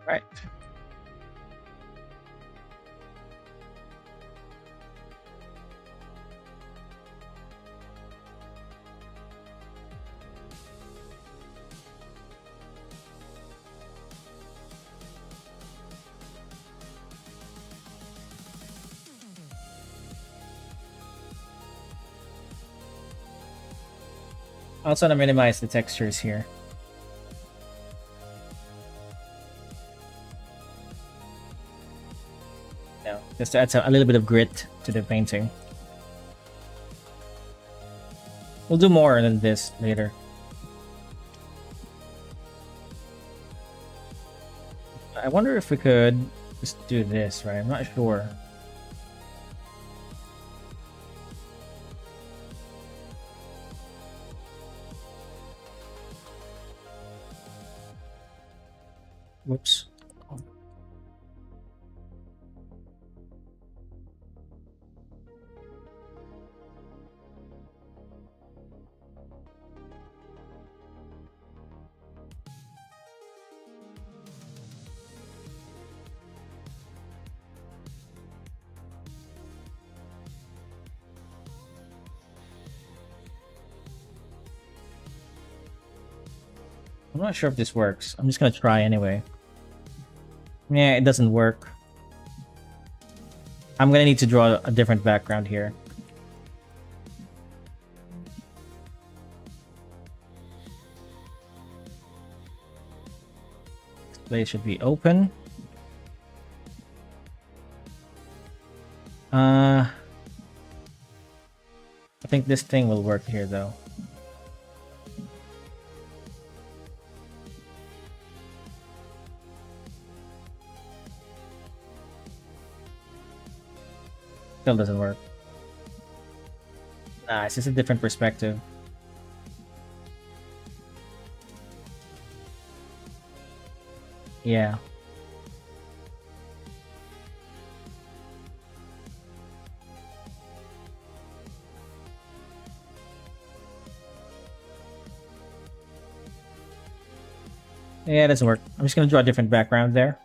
Speaker 1: Right. I also want to minimize the textures here. No, just to add a little bit of grit to the painting. We'll do more than this later. I wonder if we could just do this, right? I'm not sure. Whoops. I'm not sure if this works. I'm just gonna try anyway. Yeah, it doesn't work. I'm gonna need to draw a different background here. Display should be open. I think this thing will work here though. Still doesn't work. Nah, it's just a different perspective. Yeah. Yeah, it doesn't work. I'm just gonna draw a different background there.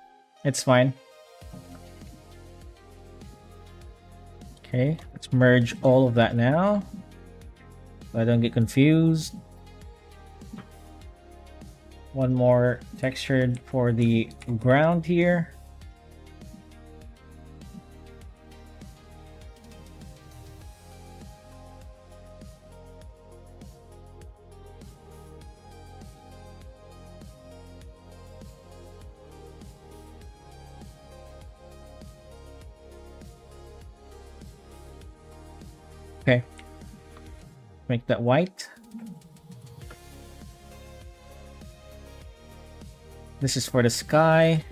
Speaker 1: It's fine. Okay, let's merge all of that now, so I don't get confused. One more textured for the ground here. Okay, make that white. This is for the sky.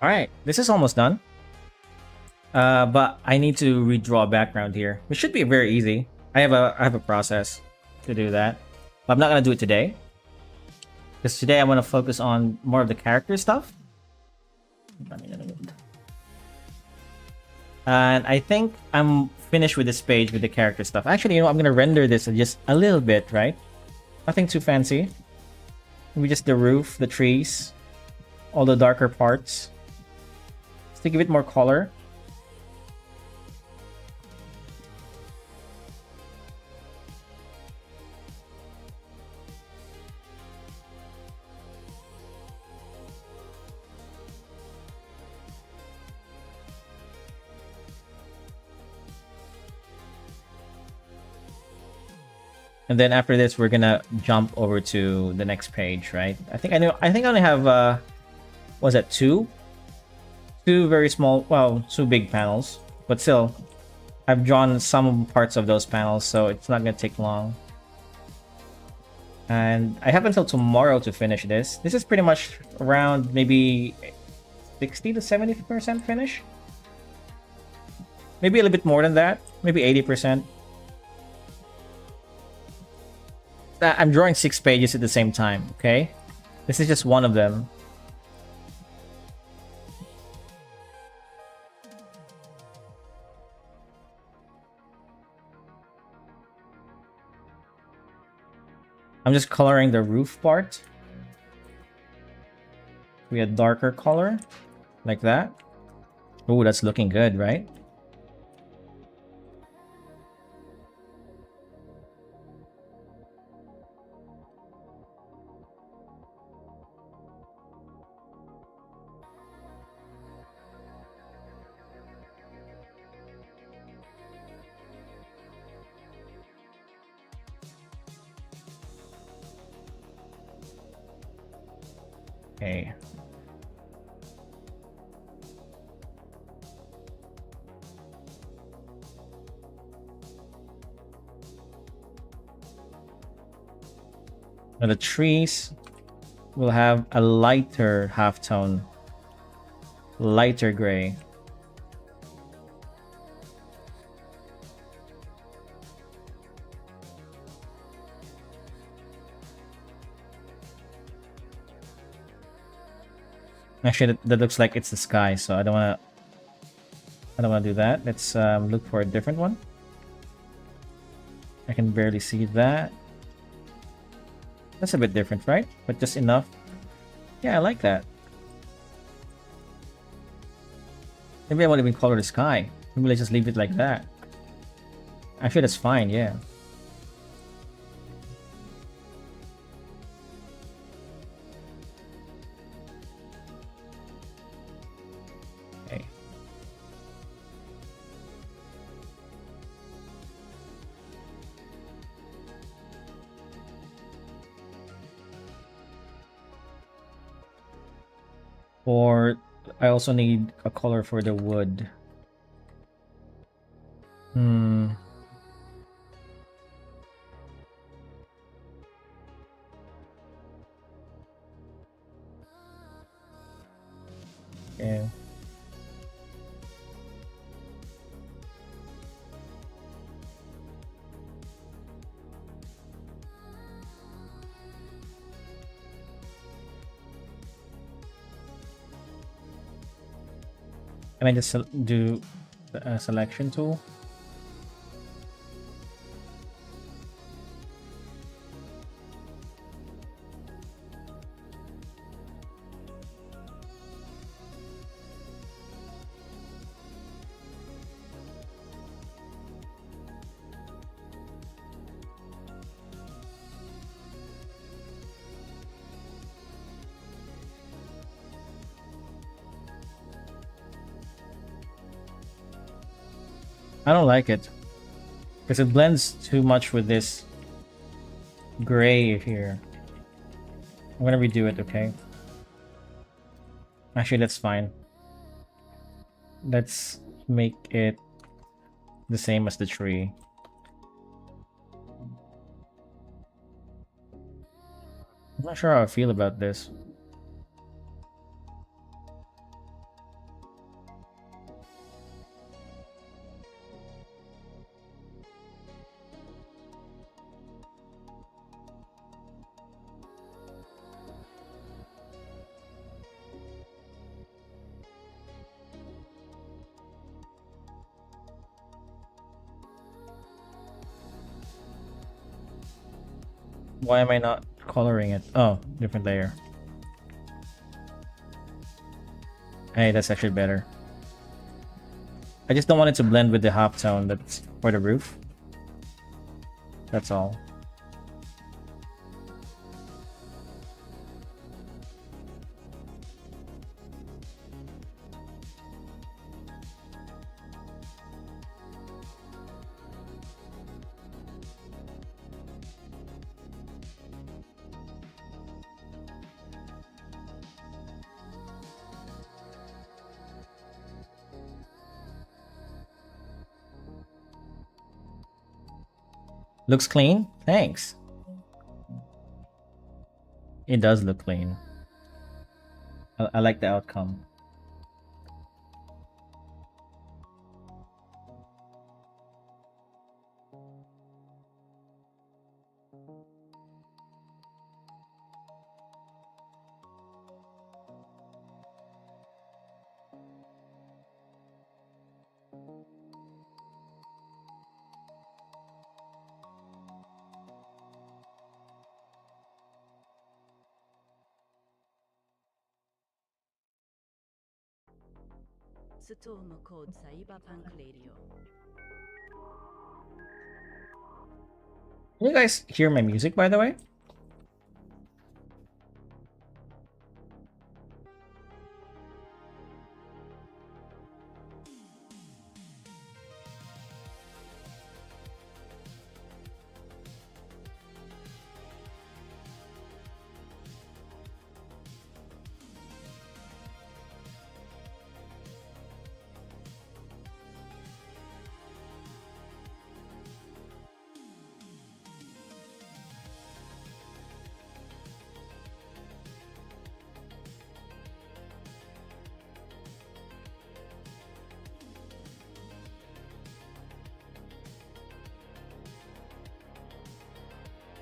Speaker 1: All right, this is almost done. But I need to redraw a background here, which should be very easy. I have a process to do that, but I'm not gonna do it today because today I want to focus on more of the character stuff. And I think I'm finished with this page with the character stuff. Actually, I'm gonna render this just a little bit, right? Nothing too fancy. Maybe just the roof, the trees, all the darker parts. Just to give it more color. And then after this, we're gonna jump over to the next page, right? I think I only have was that two very small, well, two big panels, but still, I've drawn some parts of those panels, so it's not gonna take long. And I have until tomorrow to finish this. This is pretty much around maybe 60 to 70% finish. Maybe a little bit more than that. Maybe 80%. I'm drawing 6 pages at the same time, okay? This is just one of them. I'm just coloring the roof part. We a darker color, like that. Oh, that's looking good, right? Okay. Now the trees will have a lighter halftone, lighter gray. Actually, that looks like it's the sky, so I don't wanna do that. Let's look for a different one. I can barely see that. That's a bit different, right? But just enough. Yeah, I like that. Maybe I won't even color the sky. Maybe let's just leave it like that. Actually, that's fine, yeah. Okay. Or I also need a color for the wood. Hmm. Okay. Can I just do the selection tool? I don't like it because it blends too much with this gray here. I'm gonna redo it, okay? Actually, that's fine. Let's make it the same as the tree. I'm not sure how I feel about this. Why am I not coloring it? Oh, different layer. Hey, that's actually better. I just don't want it to blend with the half tone that's for the roof. That's all. Looks clean? Thanks. It does look clean. I like the outcome.
Speaker 2: Storm code Cyberpunk Radio.
Speaker 1: Can you guys hear my music, by the way?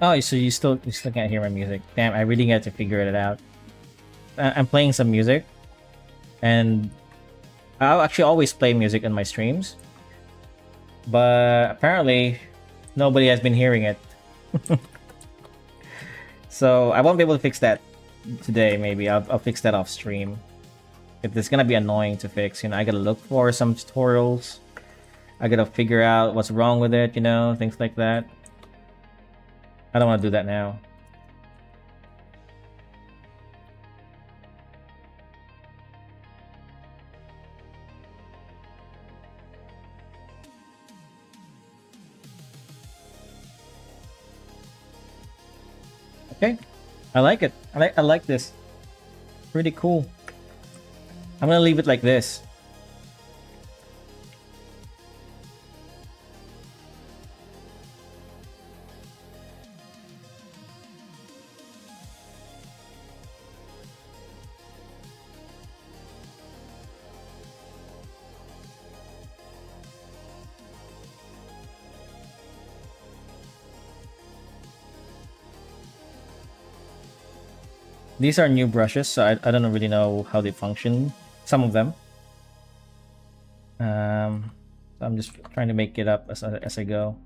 Speaker 1: Oh, so you still can't hear my music? Damn, I really got to figure it out. I'm playing some music, and I'll actually always play music in my streams, but apparently nobody has been hearing it. So I won't be able to fix that today. Maybe I'll fix that off stream. If it's gonna be annoying to fix, I gotta look for some tutorials. I gotta figure out what's wrong with it, things like that. I don't want to do that now. Okay, I like it. I like this. Pretty cool. I'm gonna leave it like this. These are new brushes, so I don't really know how they function. Some of them. So I'm just trying to make it up as I go.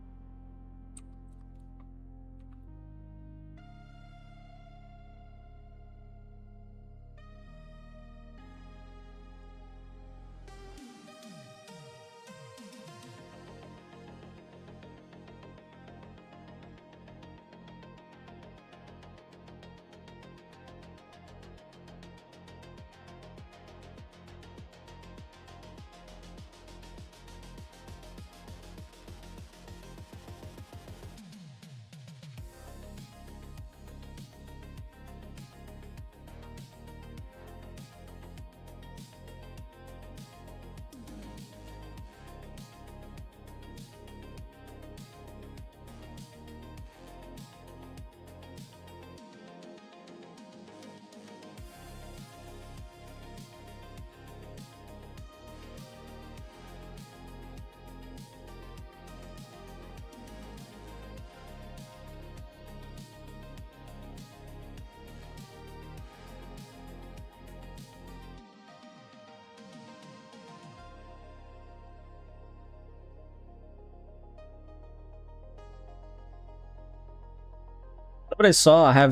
Speaker 1: What I saw, I have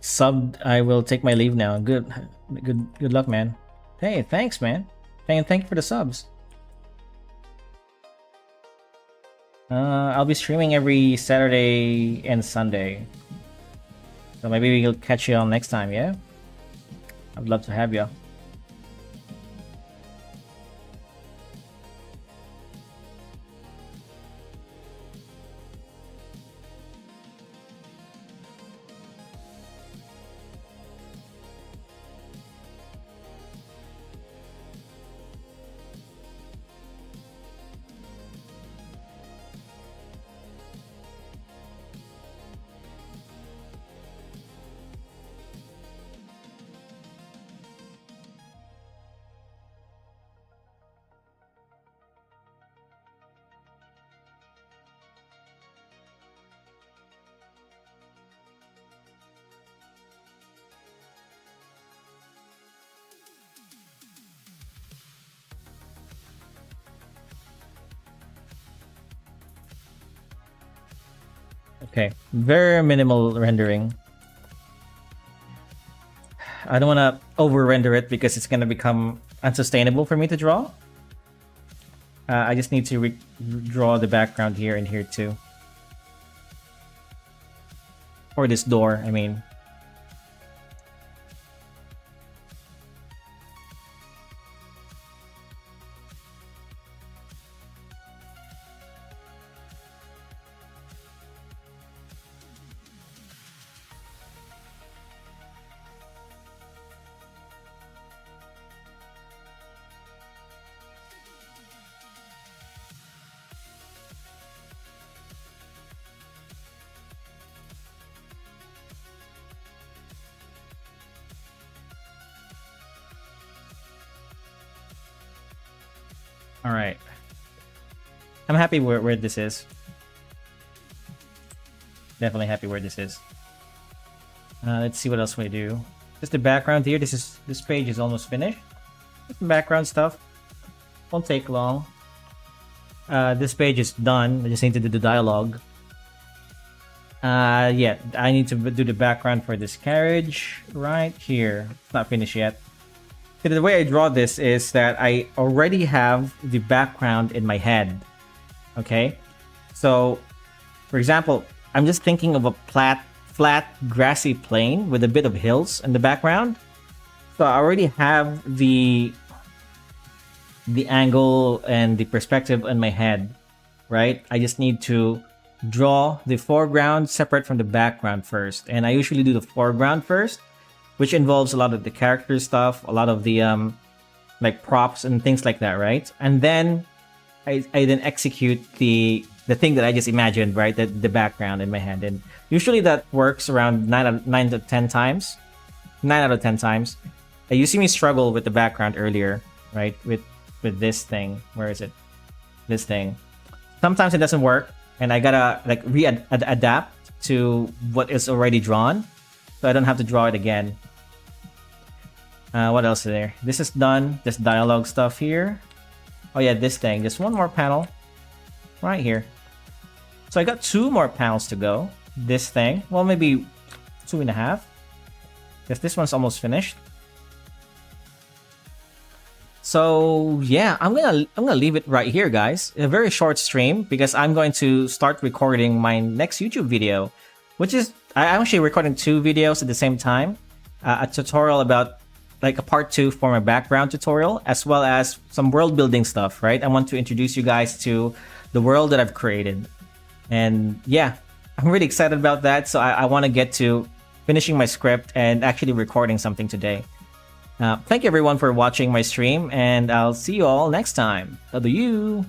Speaker 1: subbed. I will take my leave now. Good luck, man. Hey, thanks, man. Thank you for the subs. I'll be streaming every Saturday and Sunday. So maybe we'll catch you on next time, yeah? I'd love to have you. Okay, very minimal rendering. I don't want to over render it because it's going to become unsustainable for me to draw. I just need to draw the background here and here too. Or this door, I mean. All right. I'm happy where this is. Definitely happy where this is. Let's see what else we do. Just the background here. This page is almost finished. Just some background stuff. Won't take long. This page is done. I just need to do the dialogue. Yeah, I need to do the background for this carriage right here. It's not finished yet. The way I draw this is that I already have the background in my head. Okay? So, for example, I'm just thinking of a flat, grassy plain with a bit of hills in the background. So I already have the angle and the perspective in my head, right? I just need to draw the foreground separate from the background first. And I usually do the foreground first, which involves a lot of the character stuff, a lot of the like props and things like that, right? And then I then execute the thing that I just imagined, right? The background in my head. And usually that works around 9 to 10 times. 9 out of 10 times. You see me struggle with the background earlier, right? With this thing. Where is it? This thing. Sometimes it doesn't work, and I gotta like adapt to what is already drawn, so I don't have to draw it again. What else is there? This is done. This dialogue stuff here. Oh yeah, this thing. Just one more panel right here. So I got 2 more panels to go. This thing. Well, maybe 2.5. Because this one's almost finished. So yeah, I'm gonna leave it right here, guys. A very short stream because I'm going to start recording my next YouTube video, which is I'm actually recording 2 videos at the same time. A tutorial about like a part 2 for my background tutorial, as well as some world building stuff, right? I want to introduce you guys to the world that I've created. And yeah, I'm really excited about that. So I want to get to finishing my script and actually recording something today. Thank you everyone for watching my stream, and I'll see you all next time. W.